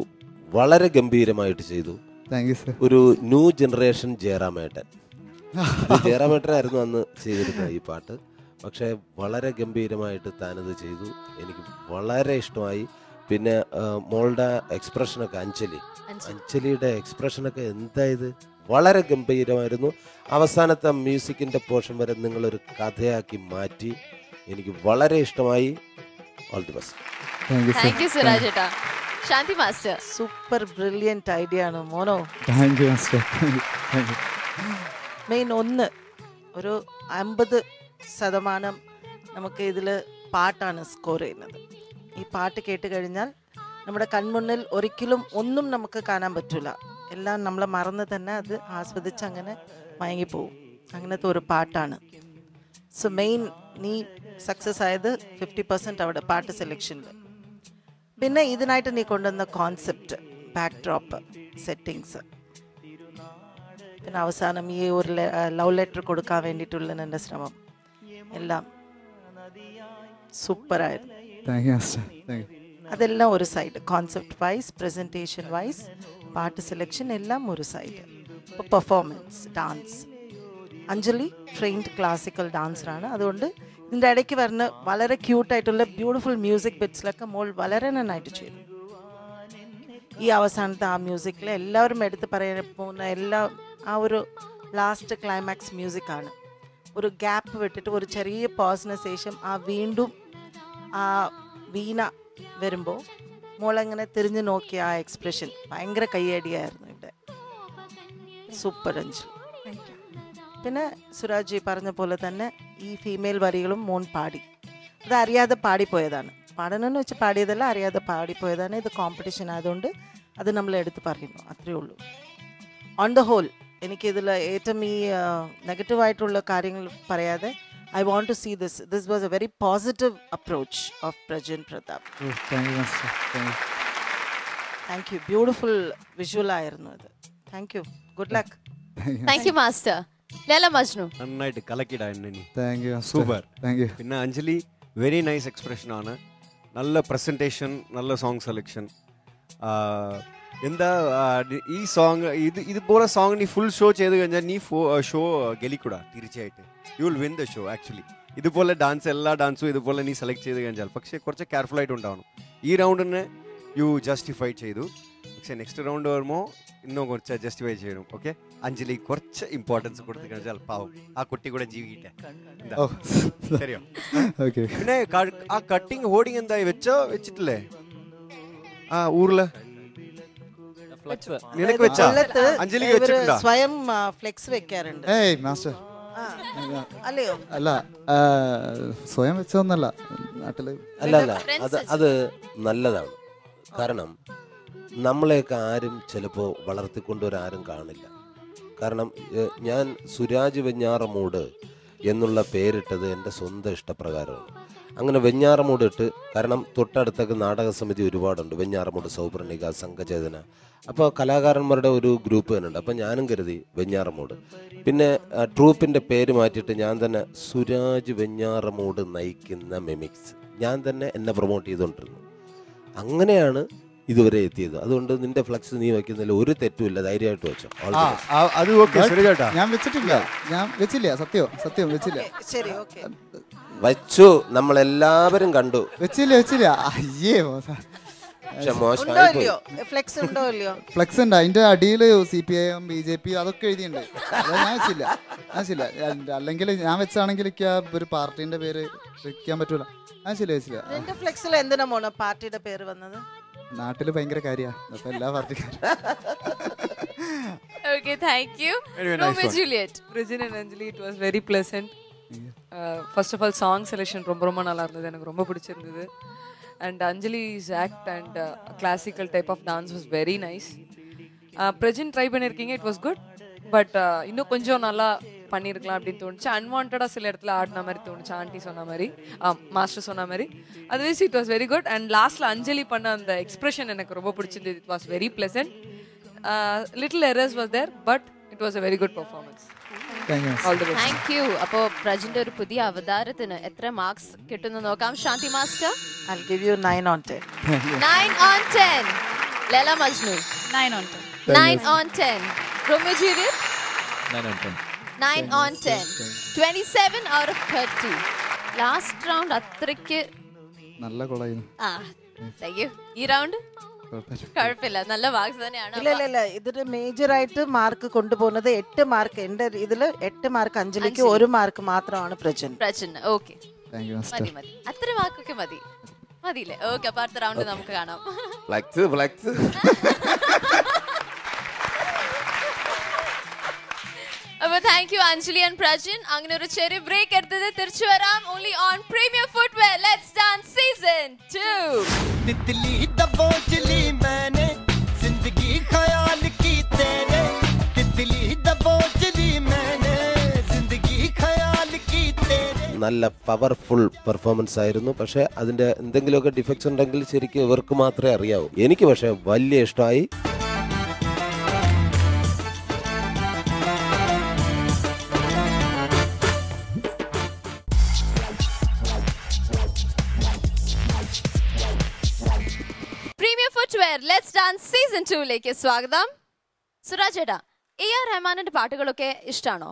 വളരെ ഗംഭീരമായിട്ട് ചെയ്തു. ഒരു ന്യൂ ജനറേഷൻ ജയറാമേട്ടൻ. ജയറാമേട്ടനായിരുന്നു അന്ന് ചെയ്തിരുന്നത് ഈ പാട്ട്. പക്ഷേ വളരെ ഗംഭീരമായിട്ട് താനത് ചെയ്തു. എനിക്ക് വളരെ ഇഷ്ടമായി. പിന്നെ മോളുടെ എക്സ്പ്രഷനൊക്കെ, അഞ്ജലിയുടെ എക്സ്പ്രഷനൊക്കെ എന്തായത്, വളരെ ഗംഭീരമായിരുന്നു. അവസാനത്തെ മ്യൂസിക്കിൻ്റെ പോർഷൻ വരെ നിങ്ങളൊരു കഥയാക്കി മാറ്റി. എനിക്ക് വളരെ ഇഷ്ടമായി. All the best. Thank you Suraj ചേട്ടാ. ശാന്തി മാസ്റ്റർ, സൂപ്പർ ബ്രില്യൻറ്റ് ഐഡിയ ആണ് മോനോ. Thank you master. മെയിൻ ഒന്ന് ഒരു 50% നമുക്ക് ഇതിൽ പാട്ടാണ് സ്കോർ ചെയ്യുന്നത്. ഈ പാട്ട് കേട്ട് കഴിഞ്ഞാൽ നമ്മുടെ കൺമുന്നിൽ ഒരിക്കലും ഒന്നും നമുക്ക് കാണാൻ പറ്റില്ല. എല്ലാം നമ്മളെ മറന്ന് തന്നെ അത് ആസ്വദിച്ച് അങ്ങനെ മയങ്ങിപ്പോവും. അങ്ങനത്തെ ഒരു പാട്ടാണ്. സോ മെയിൻ നീ സക്സസ് ആയത് 50% അവിടെ പാട്ട് സെലക്ഷനിൽ. പിന്നെ ഇതിനായിട്ട് നീ കൊണ്ടുവന്ന കോൺസെപ്റ്റ്, ബാക്ക് ഡ്രോപ്പ്, സെറ്റിങ്സ്, പിന്നെ അവസാനം ഈ ഒരു ലവ് ലെറ്റർ കൊടുക്കാൻ വേണ്ടിയിട്ടുള്ള എൻ്റെ ശ്രമം, എല്ലാം സൂപ്പറായിരുന്നു. Thank you master. Thank you. അതെല്ലാം ഒരു side, concept wise, presentation wise, പാട്ട് സെലക്ഷൻ എല്ലാം ഒരു സൈഡ്. ഇപ്പോൾ performance, dance, Anjali trained classical ഡാൻസറാണ്. അതുകൊണ്ട് ഇതിൻ്റെ ഇടയ്ക്ക് വരുന്ന വളരെ ക്യൂട്ടായിട്ടുള്ള ബ്യൂട്ടിഫുൾ മ്യൂസിക് ബിറ്റ്സിലൊക്കെ മോൾ വളരെ നന്നായിട്ട് ചെയ്തു. ഈ അവസാനത്തെ ആ മ്യൂസിക്കിൽ എല്ലാവരും എടുത്ത് പറയാൻ പോകുന്ന ആ ഒരു ലാസ്റ്റ് ക്ലൈമാക്സ് മ്യൂസിക്കാണ്. ഒരു ഗ്യാപ്പ് വിട്ടിട്ട് ഒരു ചെറിയ പോസിന് ശേഷം വീണ്ടും ആ വീണ വരുമ്പോൾ മോളെങ്ങനെ തിരിഞ്ഞു നോക്കിയ ആ എക്സ്പ്രഷൻ ഭയങ്കര കയ്യടിയായിരുന്നു ഇവിടെ. സൂപ്പർ അഞ്ജലി. പിന്നെ സുരാജ് പറഞ്ഞ പോലെ തന്നെ ഈ ഫീമെയിൽ വരികളും മോൻ പാടി. അത് അറിയാതെ പാടിപ്പോയതാണ്. പാടണമെന്ന് വെച്ച് പാടിയതല്ല, അറിയാതെ പാടിപ്പോയതാണ്. ഇത് കോമ്പറ്റീഷൻ ആയതുകൊണ്ട് അത് നമ്മൾ എടുത്ത് പറയുന്നു, അത്രയേ ഉള്ളൂ. ഓൺ ദ ഹോൾ എനിക്കിതിൽ ഏറ്റവും ഈ നെഗറ്റീവായിട്ടുള്ള കാര്യങ്ങൾ പറയാതെ I want to see this. This was a very positive approach of Prajan Pratap. Thank you, Master. Thank you. Thank you. Beautiful visual ആയിരുന്നു ഇത്. Thank you. Good luck. Thank you, Master. Leela Majnu. നന്നായിട്ട് കലക്കിടാ എന്നെ. Thank you, Master. Super. Thank you. പിന്നെ Anjali very nice expression ആണ്. നല്ല presentation, നല്ല song selection. എന്താ ഈ സോങ് ഇതുപോലെ സോങ് നീ ഫുൾ ഷോ ചെയ്ത് കഴിഞ്ഞാൽ നീ ഷോ ഗെലിക്കൂടാ തീർച്ചയായിട്ടും. You will win the show actually. ഇതുപോലെ ഡാൻസ്, എല്ലാ ഡാൻസും ഇതുപോലെ നീ സെലക്ട് ചെയ്ത് കഴിഞ്ഞാൽ. പക്ഷേ കുറച്ച് കെയർഫുൾ ആയിട്ട് ഉണ്ടാവണം. ഈ റൗണ്ടിന് യു ജസ്റ്റിഫൈ ചെയ്തു. പക്ഷേ നെക്സ്റ്റ് റൗണ്ട് വരുമ്പോൾ இன்னும் കുറച്ച് ജസ്റ്റിഫൈ ചെയ്യണം. ഓക്കെ, അഞ്ജലി കുറച്ച് ഇമ്പോർട്ടൻസ് കൊടുത്തു കഴിഞ്ഞാൽ പാവം ആ കുട്ടി കൂടെ ജീവിക്കട്ടെ. ശരിയോ? പിന്നെ ആ കട്ടിങ് ഹോർഡിങ് എന്തായി വെച്ചിട്ടില്ലേ ആ ഊരില്? നിനക്ക് വെച്ചാ? അഞ്ജലിക്ക് വെച്ചിട്ടുണ്ടോ? സ്വയം ഫ്ലെക്സ് വെക്കാറുണ്ട്. ഏയ് മാസ്റ്റർ അല്ലയോ? അല്ല, സ്വയം വെച്ചൊന്നല്ല, നാട്ടില്. അല്ല അത് നല്ലതാണ്. കാരണം നമ്മളെയൊക്കെ ആരും ചിലപ്പോൾ വളർത്തിക്കൊണ്ടുവരാരും കാണില്ല. കാരണം ഞാൻ സുരാജ് വെഞ്ഞാറമൂട് എന്നുള്ള പേരിട്ടത് എൻ്റെ സ്വന്തം ഇഷ്ടപ്രകാരമാണ്. അങ്ങനെ വെഞ്ഞാറമൂട് ഇട്ട്, കാരണം തൊട്ടടുത്തൊക്കെ നാടക സമിതി ഒരുപാടുണ്ട്, വെഞ്ഞാറമൂട്, സൗപ്രണിക, സംഘചേതന. അപ്പോൾ കലാകാരന്മാരുടെ ഒരു ഗ്രൂപ്പ് തന്നെ ഉണ്ട്. അപ്പോൾ ഞാനും കരുതി വെഞ്ഞാറമൂട്. പിന്നെ ട്രൂപ്പിൻ്റെ പേര് മാറ്റിയിട്ട് ഞാൻ തന്നെ സുരാജ് വെഞ്ഞാറമൂട് നയിക്കുന്ന മിമിക്സ് ഞാൻ തന്നെ എന്നെ പ്രൊമോട്ട് ചെയ്തുകൊണ്ടിരുന്നു. അങ്ങനെയാണ് ഇതുവരെ എത്തിയത്. അതുകൊണ്ട് നിന്റെ ഫ്ലക്സ് നീ വെക്കുന്നതിൽ ഒരു തെറ്റുമില്ല, ധൈര്യമായിട്ട് വെച്ചോ. ഞാൻ വെച്ചിട്ടില്ല, ഞാൻ വെച്ചില്ല, സത്യം വെച്ചില്ല. ശരി, ഓക്കെ. വച്ചു, നമ്മളെല്ലാവരും കണ്ടു. വെച്ചില്ല. അയ്യേ, ഫ്ലെക്സ് ഉണ്ടോ ഇല്ലയോ? ഫ്ലെക്സ് ഉണ്ട്. അതിന്റെ അടിയിൽ CPIM, BJP അതൊക്കെ എഴുതിയുണ്ട്. ഞാൻ വെച്ചില്ല. അല്ലെങ്കിൽ ഞാൻ വെച്ചാണെങ്കിൽ ഒരു പാർട്ടിന്റെ പേര് വെക്കാൻ പറ്റൂല. വെച്ചില്ല. നിന്റെ ഫ്ലെക്സിൽ എന്തിനാ മോനെ പാർട്ടിയുടെ പേര് വന്നത്? നാട്ടില് ഭയങ്കര കാര്യമാണ്, അപ്പൊ എല്ലാ പാർട്ടിക്കാരും. Okay, thank you. Romeo Juliet. Prajan and Anjali, it was very pleasant. First of all, song selection ரொம்ப நல்லா இருந்தது, எனக்கு ரொம்ப பிடிச்சிருந்தது. And Anjali's act and classical type of dance was very nice. Prajan try பண்ணிருக்கீங்க, it was good, but இன்னும் கொஞ்சம் நல்லா பண்ணிருக்கலாம் அப்படின்னு தோணுச்சு. அன்வான்டா சில இடத்துல ஆடின மாதிரி தோணுச்சு, ஆண்டி சொன்ன மாதிரி, மாஸ்டர் சொன்ன மாதிரி. Otherwise it was very good. And லாஸ்ட்ல அஞ்சலி பண்ண அந்த எக்ஸ்பிரஷன் எனக்கு ரொம்ப பிடிச்சிருந்தது. It was very pleasant. Little errors was there, but it was a very good performance. Thank you. അപ്പോ പ്രജിന്റെ ഒരു പുതിയ അവതാരത്തിന് എത്ര മാർക്സ് കിട്ടുന്നു നോക്കാം. Shanti master? I'll give you 9 on 10. 9 on 10. Leela Majnu? 9 on 10. 9 on 10. Romeo Juliet? 9 on 10. 9 on 10. 27 out of 30. Last round അത്രയ്ക്ക് നല്ല കൊളായിരുന്നു. Thank you. ഈ റൗണ്ട് കുഴപ്പമില്ല, നല്ല മാർക്സ് തന്നെയാണ്. ഇല്ല, ഇതിന് മേജർ ആയിട്ട് മാർക്ക് കൊണ്ടുപോകുന്നത് 8 മാർക്ക്. എന്റെ ഇതില് 8 മാർക്ക് അഞ്ജലിക്ക്, 1 മാർക്ക് മാത്രമാണ് പ്രജൻ. ഓക്കെ, മതി. അത്ര മാർക്കൊക്കെ മതിയില്ലേ? ഓക്കെ, അപ്പൊ അടുത്ത റൗണ്ട് നമുക്ക് കാണാം. അപ്പൊ thank you Anjali and Prajan. അങ്ങനെ ഒരു ചെറിയ ബ്രേക്ക് എടുത്തത്, തിരിച്ചു വരാം. Only on premier footwear. Let's dance season 2. तितली दबोचली मैंने जिंदगी ख्याल की तेरे, तितली दबोचली मैंने जिंदगी ख्याल की तेरे. നല്ല പവർഫുൾ പെർഫോമൻസ് ആയിരുന്നു. പക്ഷെ അതിന്റെ എന്തെങ്കിലുമൊക്കെ ഡിഫക്ട്സ് ഉണ്ടെങ്കിൽ ശരിക്കും ഇവർക്ക് മാത്രമേ അറിയാവൂ. എനിക്ക് പക്ഷെ വലിയ ഇഷ്ടമായി. ഫെയർ ലെറ്റ്സ് ഡാൻസ് സീസൺ 2 സ്വാഗതം. സുരാജ് ചേട്ടാ, AR റഹ്മാനിന്റെ പാട്ടുകളൊക്കെ ഇഷ്ടമാണോ?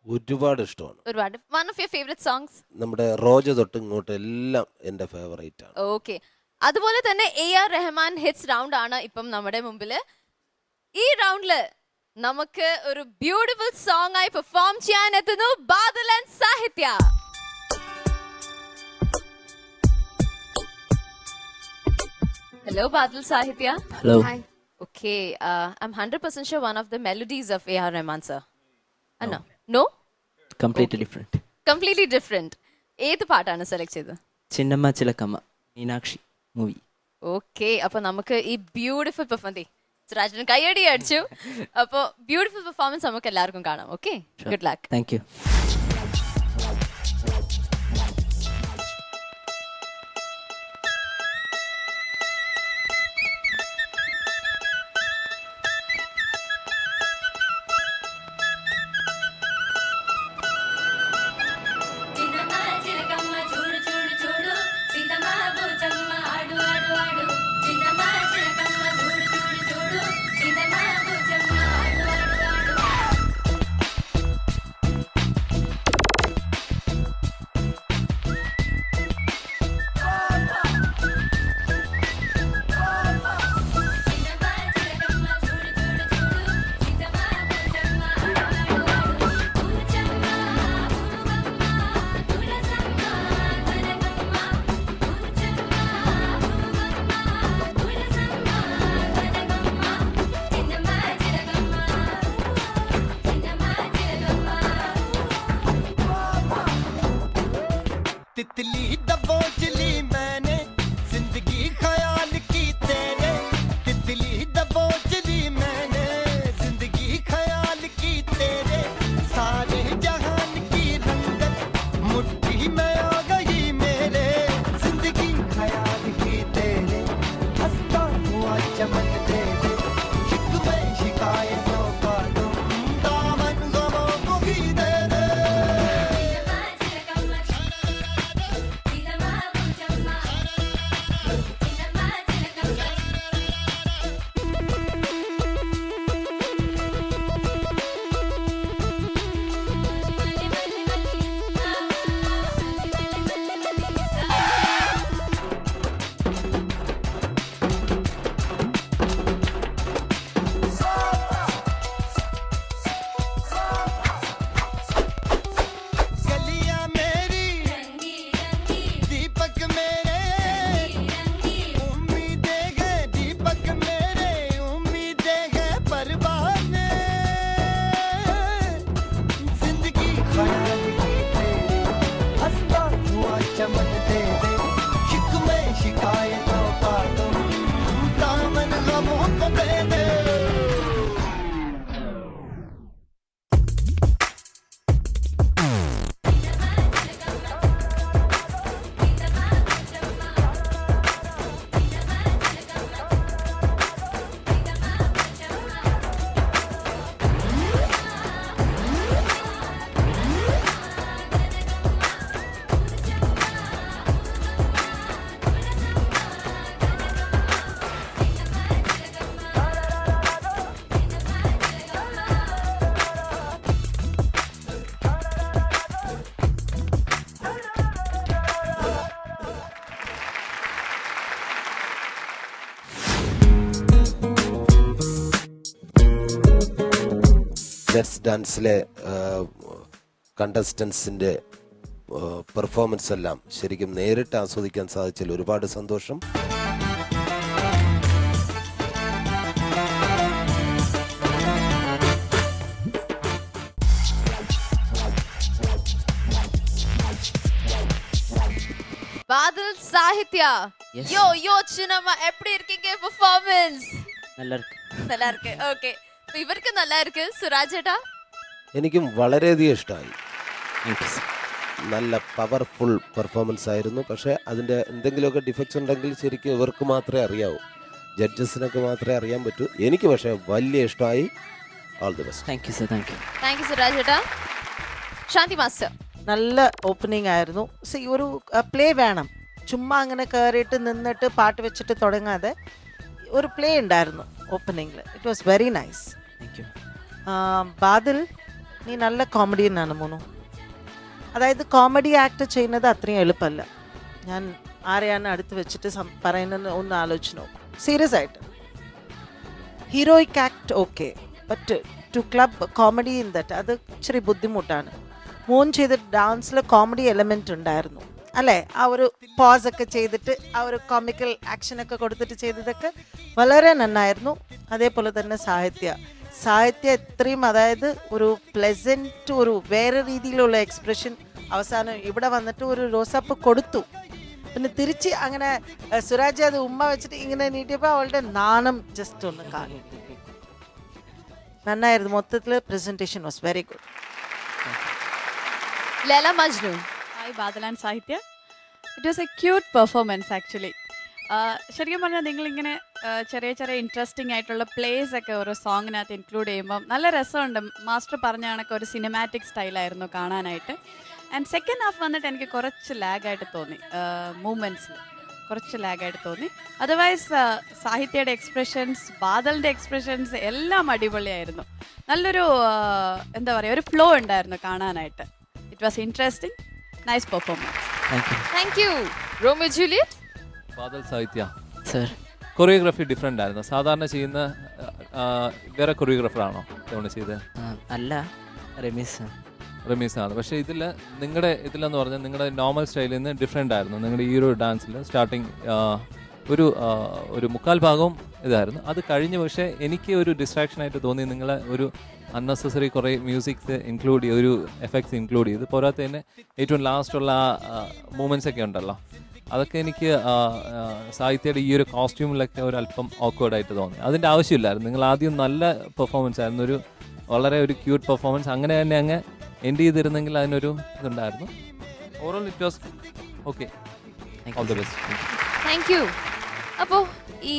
ഒരുപാട് ഇഷ്ടമാണ്. ഒരുപാട്. One of your favourite songs? നമ്മുടെ റോജ തൊട്ട് ഇങ്ങോട്ട് എല്ലാം എൻ്റെ ഫേവറേറ്റ് ആണ്. ഓക്കെ. അതുപോലെ തന്നെ AR റഹ്മാൻ ഹിറ്റ്സ് റൗണ്ട് ആണ് ഇപ്പം നമ്മുടെ മുമ്പില്. ഈ റൗണ്ടില് നമുക്ക് ഒരു ബ്യൂട്ടിഫുൾ സോങ് ആയി പെർഫോം ചെയ്യാൻ എത്തുന്നു ബാദൽ ആൻഡ് സാഹിത്യ. Hello, Badal Sahitya. Hello. Hi. Okay, I'm 100% sure one of the melodies of AR Rahman, sir. No. No? Completely different. Completely different. ഏത് പാട്ടാണ് സെലക്ട് ചെയ്തത്? ചിന്നമ്മ ചിലക്കമ്മ, മീനാക്ഷി മൂവി. ഓക്കെ, അപ്പൊ നമുക്ക് ഈ ബ്യൂട്ടിഫുൾ പെർഫോമൻസ് സുരാജിന് കയ്യടി അടിച്ചു. അപ്പൊ ബ്യൂട്ടിഫുൾ പെർഫോമൻസ് നമുക്ക് എല്ലാവർക്കും കാണാം. Okay, good luck. Thank you. तितली दबोच ली मैंने जिंदगी ख्याल की तेरे, तितली दबोच ली मैंने जिंदगी ख्याल की तेरे, सारे जहान की रंगत मुट्ठी में आ गई मेरे, जिंदगी ख्याल की तेरे, हंसता हुआ चमन तेरे, शिकवे शिकायतों का तुम दामन गमों को भी दे दे. ലെറ്റ്സ് ഡാൻസിലെ കണ്ടസ്റ്റൻസിൻ്റെ പെർഫോമൻസ് എല്ലാം ശരിക്കും നേരിട്ട് ആസ്വദിക്കാൻ സാധിച്ചതിൽ ഒരുപാട് സന്തോഷം. பாதல் சாஹித்யா, Yes. யோ யோ சின்னம்மா, எப்படி இருக்கீங்க? பெர்ஃபார்மன்ஸ் நல்லா இருக்கு. நல்லா இருக்கு. ஓகே, ഇവർക്ക് நல்லா இருக்கு. സുരാജ് ചേട്ടാ? എനിക്കും വളരെയധികം ഇഷ്ടമായി. നല്ല പവർഫുൾ പെർഫോമൻസ് ആയിരുന്നു. പക്ഷേ അതിൻ്റെ എന്തെങ്കിലുമൊക്കെ ഡിഫക്ട്സ് ഉണ്ടെങ്കിൽ ശരിക്കും ഇവർക്ക് മാത്രമേ അറിയാവൂ, ജഡ്ജസിനൊക്കെ മാത്രമേ അറിയാൻ പറ്റൂ. എനിക്ക് പക്ഷേ വലിയ ഇഷ്ടമായി. All the best. Thank you sir. Thank you. Thank you Suraj ചേട്ടാ. ശാന്തി മാസ്റ്റർ? നല്ല ഓപ്പണിംഗ് ആയിരുന്നു. സി, ഒരു പ്ലേ വേണം. ചുമ്മാ അങ്ങനെ കയറിയിട്ട് നിന്നിട്ട് പാട്ട് വെച്ചിട്ട് തുടങ്ങാതെ ഒരു പ്ലേ ഉണ്ടായിരുന്നു ഓപ്പണിങ്ങിൽ. It was very nice. Thank you. Badal, നീ നല്ല കോമഡിയനാണ് മോനു. അതായത് കോമഡി ആക്ട് ചെയ്യുന്നത് അത്രയും എളുപ്പമല്ല. ഞാൻ ആരെയാണ് അടുത്ത് വെച്ചിട്ട് പറയുന്നത് ഒന്ന് ആലോചിച്ച് നോക്കും. സീരിയസ് ആയിട്ട് heroic act okay, but to club comedy in that അത് ഇച്ചിരി ബുദ്ധിമുട്ടാണ്. മോൻ ചെയ്ത ഡാൻസിൽ കോമഡി എലമെൻ്റ് ഉണ്ടായിരുന്നു അല്ലേ? ആ ഒരു പോസ് ഒക്കെ ചെയ്തിട്ട് ആ ഒരു കോമിക്കൽ ആക്ഷനൊക്കെ കൊടുത്തിട്ട് ചെയ്തതൊക്കെ വളരെ നന്നായിരുന്നു. അതേപോലെ തന്നെ സാഹിത്യ എത്രയും, അതായത് ഒരു പ്ലസൻറ്റ്, ഒരു വേറെ രീതിയിലുള്ള എക്സ്പ്രഷൻ അവസാനം ഇവിടെ വന്നിട്ട് ഒരു റോസാപ്പ് കൊടുത്തു. പിന്നെ തിരിച്ച് അങ്ങനെ സുരാജ് അത് ഉമ്മ വെച്ചിട്ട് ഇങ്ങനെ നീട്ടിയപ്പോൾ അവളുടെ നാണം ജസ്റ്റ് ഒന്ന് കാണും. നന്നായിരുന്നു. മൊത്തത്തിൽ presentation was very good. Laila Majnu. Hi Badal and Sahitya. It was a cute performance actually. ശരിക്കും പറഞ്ഞാൽ നിങ്ങളിങ്ങനെ ചെറിയ ചെറിയ ഇൻട്രസ്റ്റിംഗ് ആയിട്ടുള്ള പ്ലേസ് ഒക്കെ ഓരോ സോങ്ങിനകത്ത് ഇൻക്ലൂഡ് ചെയ്യുമ്പം നല്ല രസമുണ്ട്. മാസ്റ്റർ പറഞ്ഞ കണക്ക് ഒരു സിനിമാറ്റിക് സ്റ്റൈലായിരുന്നു കാണാനായിട്ട്. ആൻഡ് സെക്കൻഡ് ഹാഫ് വന്നിട്ട് എനിക്ക് കുറച്ച് ലാഗായിട്ട് തോന്നി, മൂവ്മെൻറ്റ്സിൽ കുറച്ച് ലാഗായിട്ട് തോന്നി. അതർവൈസ് സാഹിത്യയുടെ എക്സ്പ്രഷൻസ്, ബാദലിൻ്റെ എക്സ്പ്രഷൻസ് എല്ലാം അടിപൊളിയായിരുന്നു. നല്ലൊരു എന്താ പറയുക, ഒരു ഫ്ലോ ഉണ്ടായിരുന്നു കാണാനായിട്ട്. It was interesting, nice performance. Thank U. Romeo Juliet. Badal സാഹിത്യ സർ, കൊറിയോഗ്രാഫി ഡിഫറെൻ്റ് ആയിരുന്നു. സാധാരണ ചെയ്യുന്ന വേറെ കൊറിയോഗ്രാഫറാണോ ഇതവണ ചെയ്തത്? അല്ല, റമീസാണ്. പക്ഷേ ഇതിലെന്ന് പറഞ്ഞാൽ നിങ്ങളുടെ നോർമൽ സ്റ്റൈലിൽ നിന്ന് ഡിഫറെൻ്റ് ആയിരുന്നു. നിങ്ങളുടെ ഈ ഒരു ഡാൻസിൽ സ്റ്റാർട്ടിങ് ഒരു മുക്കാൽ ഭാഗവും ഇതായിരുന്നു. അത് കഴിഞ്ഞ് പക്ഷേ എനിക്ക് ഒരു ഡിസ്ട്രാക്ഷനായിട്ട് തോന്നി. നിങ്ങളെ ഒരു അൺനെസസറി കുറേ മ്യൂസിക്സ് ഇൻക്ലൂഡ് ചെയ്ത്, ഒരു എഫക്ട്സ് ഇൻക്ലൂഡ് ചെയ്ത്, പോരാത്ത തന്നെ ഏറ്റവും ലാസ്റ്റുള്ള മൂമെൻറ്റ്സ് ഒക്കെ ഉണ്ടല്ലോ, അതൊക്കെ എനിക്ക് സാഹിത്യയുടെ ഈ ഒരു കോസ്റ്റ്യൂമിലൊക്കെ ഒരു അല്പം ഓക്വേർഡായിട്ട് തോന്നി. അതിൻ്റെ ആവശ്യമില്ലായിരുന്നു. നിങ്ങൾ ആദ്യം നല്ല പെർഫോമൻസ് ആയിരുന്നു, വളരെ ഒരു ക്യൂട്ട് പെർഫോമൻസ്. അങ്ങനെ തന്നെ അങ്ങ് എൻഡ് ചെയ്തിരുന്നെങ്കിൽ അതിനൊരു ഇതുണ്ടായിരുന്നു. Overall it was okay. All the best. Thank you. അപ്പോൾ ഈ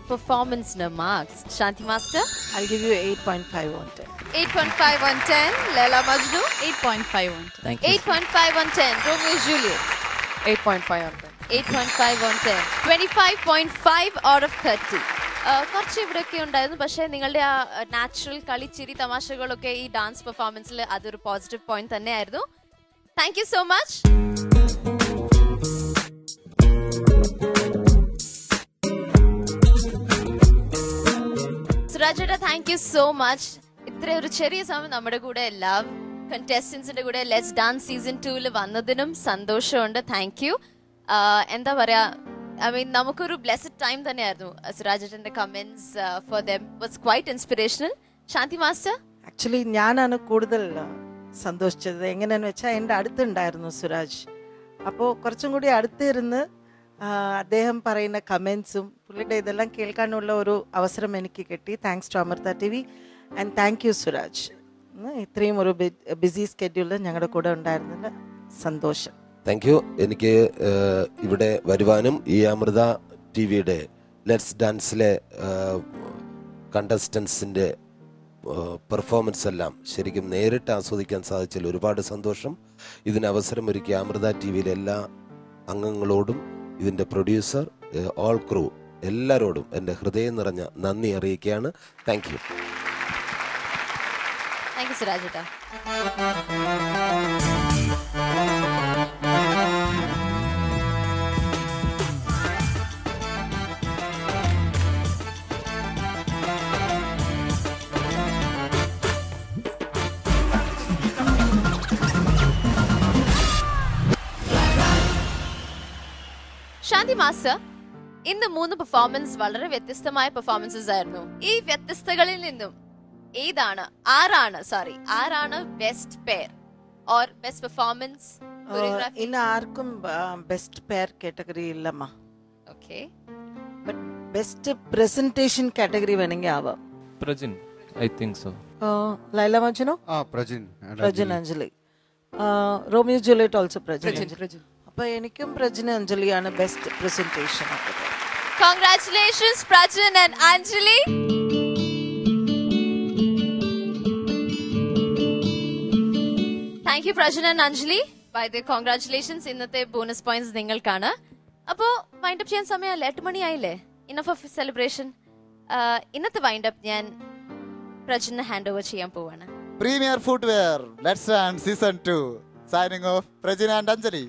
പെർഫോമൻസിന് marks Shanti master. I'll give you 8.5 on 10. 8.5 on 10. Laila Majnu. 8.5 on 10. 8.5 on 10. Romeo Juliet. 8.5 on 10. 8.5 on 10. 25.5 out of 30. കുറച്ച് ഇവിടെയൊക്കെ ഉണ്ടായിരുന്നു. പക്ഷേ നിങ്ങളുടെ ആ നാച്ചുറൽ കളി, ചിരി, തമാശകളൊക്കെ ഈ ഡാൻസ് പെർഫോമൻസിൽ അതൊരു പോസിറ്റീവ് പോയിന്റ് തന്നെയായിരുന്നു. Thank you so much. സുരാജേട്ടാ, താങ്ക് യു സോ മച്ച്. ഇത്ര ഒരു ചെറിയ സമയം നമ്മുടെ കൂടെ എല്ലാ കണ്ടസ്റ്റൻസിന്റെ കൂടെ ലെറ്റ്സ് ഡാൻസ് സീസൺ 2 വന്നതിനും സന്തോഷമുണ്ട്. Thank you. എന്താ പറയാ, ഐ മീൻ നമുക്കൊരു ബ്ലെസ്ഡ് ടൈം തന്നെയായിരുന്നു. സുരാജേട്ടന്റെ comments for them was quite inspirational. Shanti master. Actually ഞാനാണ് കൂടുതൽ സന്തോഷിച്ചത്. എങ്ങനെയാന്ന് വെച്ചാൽ എൻ്റെ അടുത്തുണ്ടായിരുന്നു സുരാജ്. അപ്പോൾ കുറച്ചും കൂടി അടുത്തിരുന്ന് അദ്ദേഹം പറയുന്ന കമൻസും പുള്ളിയുടെ ഇതെല്ലാം കേൾക്കാനുള്ള ഒരു അവസരം എനിക്ക് കിട്ടി. Thanks to Amrita TV and thank you Suraj. ഇത്രയും ഒരു ബിസി സ്കെഡ്യൂളിൽ ഞങ്ങളുടെ കൂടെ ഉണ്ടായിരുന്നതിൽ സന്തോഷം. Thank you. എനിക്ക് ഇവിടെ വരുവാനും ഈ അമൃത TVയുടെ ലെറ്റ്സ് ഡാൻസിലെ കണ്ടസ്റ്റൻസിൻ്റെ പെർഫോമൻസ് എല്ലാം ശരിക്കും നേരിട്ട് ആസ്വദിക്കാൻ സാധിച്ചതിൽ ഒരുപാട് സന്തോഷം. ഇതിന് അവസരമൊരുക്കിയ അമൃത TVയിലെ എല്ലാ അംഗങ്ങളോടും ഇതിൻ്റെ പ്രൊഡ്യൂസർ, ഓൾ ക്രൂ എല്ലാവരോടും എൻ്റെ ഹൃദയം നിറഞ്ഞ നന്ദി അറിയിക്കുകയാണ്. Thank you. താങ്ക് യു സുരാജേട്ടാ. ശാന്തി മാസ്റ്റർ, ഇന്ന് 3 പെർഫോമൻസ് വളരെ വ്യത്യസ്തമായ പെർഫോമൻസസ് ആയിരുന്നു. ഈ വ്യത്യസ്തകളിൽ നിന്നും ആരാണ് best pair or best performance? ഇന്ന് ആർക്കും ബെസ്റ്റ് പെയർ കാറ്റഗറി ഇല്ലമ്മ. Okay, but best presentation category വേണമെങ്കിൽ ആവാം. Prajin, I think so. Laila Majnu, Prajin Anjali. Romeo Juliet also Prajin. അപ്പൊ എനിക്കും പ്രജിൻ അഞ്ജലിയാണ് best presentation. Congratulations Prajin and Anjali. Thank you Prajin and Anjali. By the congratulations, ഇന്നത്തെ bonus points നിങ്ങൾക്കാണ്. അപ്പോ വൈൻഡ് അപ്പ് ചെയ്യാൻ സമയമല്ലേ? 8 മണിയായില്ലേ? Enough of celebration. ഇന്നത്തെ വൈൻഡപ്പ് ഞാൻ പ്രജിന് ഹാൻഡ് ഓവർ ചെയ്യാൻ പോവാണ്. Premier footwear let's dance season 2 signing off പ്രജിന ആൻഡ് അഞ്ജലി.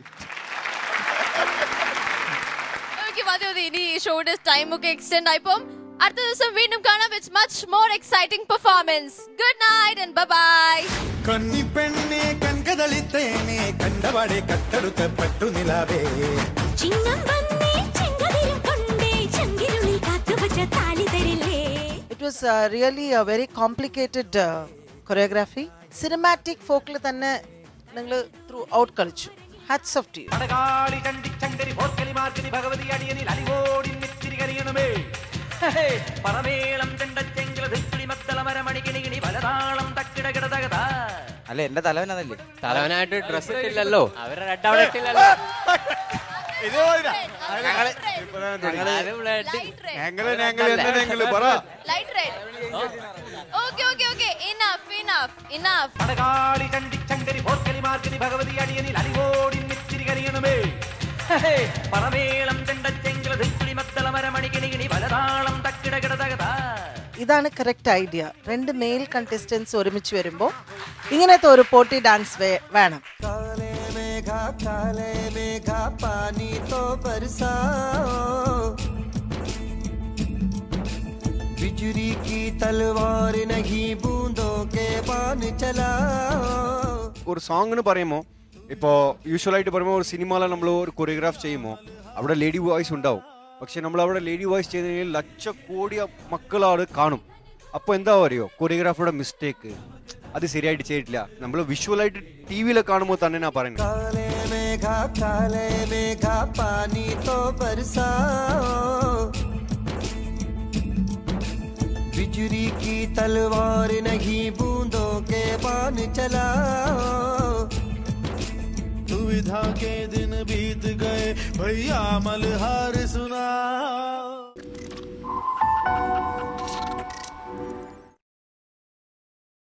മതി ഇനി ഷോയുടെ ടൈം ഒക്കെ എക്സ്റ്റെൻഡ് ആയിപ്പോ അടുത്ത ദിവസം വീണ്ടും കാണാം വിത്ത് much more exciting performance. Good night and bye bye. കണ്ണി പെണ്ണെ കൺകതളിത്തേനെ കണ്ടവാടെ കട്ടെടുത്ത പട്ടു നിലാവേ ചിങ്ങം വന്നേ ചെങ്കതിരും കൊണ്ടേ ചങ്കിരുളിൽ കാത്തുവച്ച താലി തരില്ലേ. It was really a very complicated choreography. Cinematic folkle തന്നെ നിങ്ങൾ throughout കളിച്ചു. Hats off to you. അടകാളി ചണ്ടി ചങ്കരി ഭോർക്കലി മാർക്കലി ഭഗവതി അടിയനിൽ അലിവോടി നെറ്റിരി കരിയണമേ. പറമേളം ചെണ്ടച്ചെങ്കില ധിക്കിളി മത്തള മരമണികിണികിണി പലതാളം തക്കിടകിടതകത. അല്ല എന്റെ തലവനല്ലേ, തലവനായിട്ട് ഡ്രസ് ഇട്ടില്ലല്ലോ, അവരുടെ റെഡ് അവിടെ ഇട്ടില്ലല്ലോ. അടകാളി ചണ്ടി ചങ്കരി ഭോർക്കലി മാർക്കലി ഭഗവതി അടിയനിൽ അലിവോടി നെറ്റിരി കരിയണമേ. പറമേളം ചെണ്ടച്ചെങ്കില ധിക്കിളി മത്തള മരമണികിണികിണി പലതാളം തക്കിടകിടതകത. ഇതാണ് കറക്റ്റ് ഐഡിയ. 2 മെയിൽ കണ്ടസ്റ്റൻസ് ഒരുമിച്ച് വരുമ്പോൾ ഇങ്ങനത്തെ ഒരു പോട്ടി ഡാൻസ് വേണം. काले मेघा पानी तो बरसाओ, बिजली की तलवार नहीं बूंदों के बाण चलाओ. ഒരു സോങ് എന്ന് പറയുമ്പോൾ ഇപ്പോൾ യൂഷ്വലായിട്ട് പറയുമ്പോൾ ഒരു സിനിമയിൽ നമ്മൾ ഒരു കൊറിയോഗ്രാഫ് ചെയ്യുമ്പോൾ അവിടെ ലേഡി വോയിസ് ഉണ്ടാവും. പക്ഷെ നമ്മൾ അവിടെ ലേഡി വോയിസ് ചെയ്ത് കഴിഞ്ഞാൽ ലക്ഷക്കോടി മക്കളാണ് കാണും. അപ്പോൾ എന്താ പറയുക, കൊറിയോഗ്രാഫറുടെ മിസ്റ്റേക്ക്, അത് ശരിയായിട്ട് ചെയ്തിട്ടില്ല. നമ്മൾ വിഷ്വലായിട്ട് ടി വിയിൽ കാണുമ്പോൾ തന്നെ ഞാൻ പറയുന്നത്. काले मेघा पानी तो बरसाओ, बिजली की तलवार नहीं बूंदों के बाण चलाओ. दुविधा के दिन बीत गए भैया मलहार सुनाओ.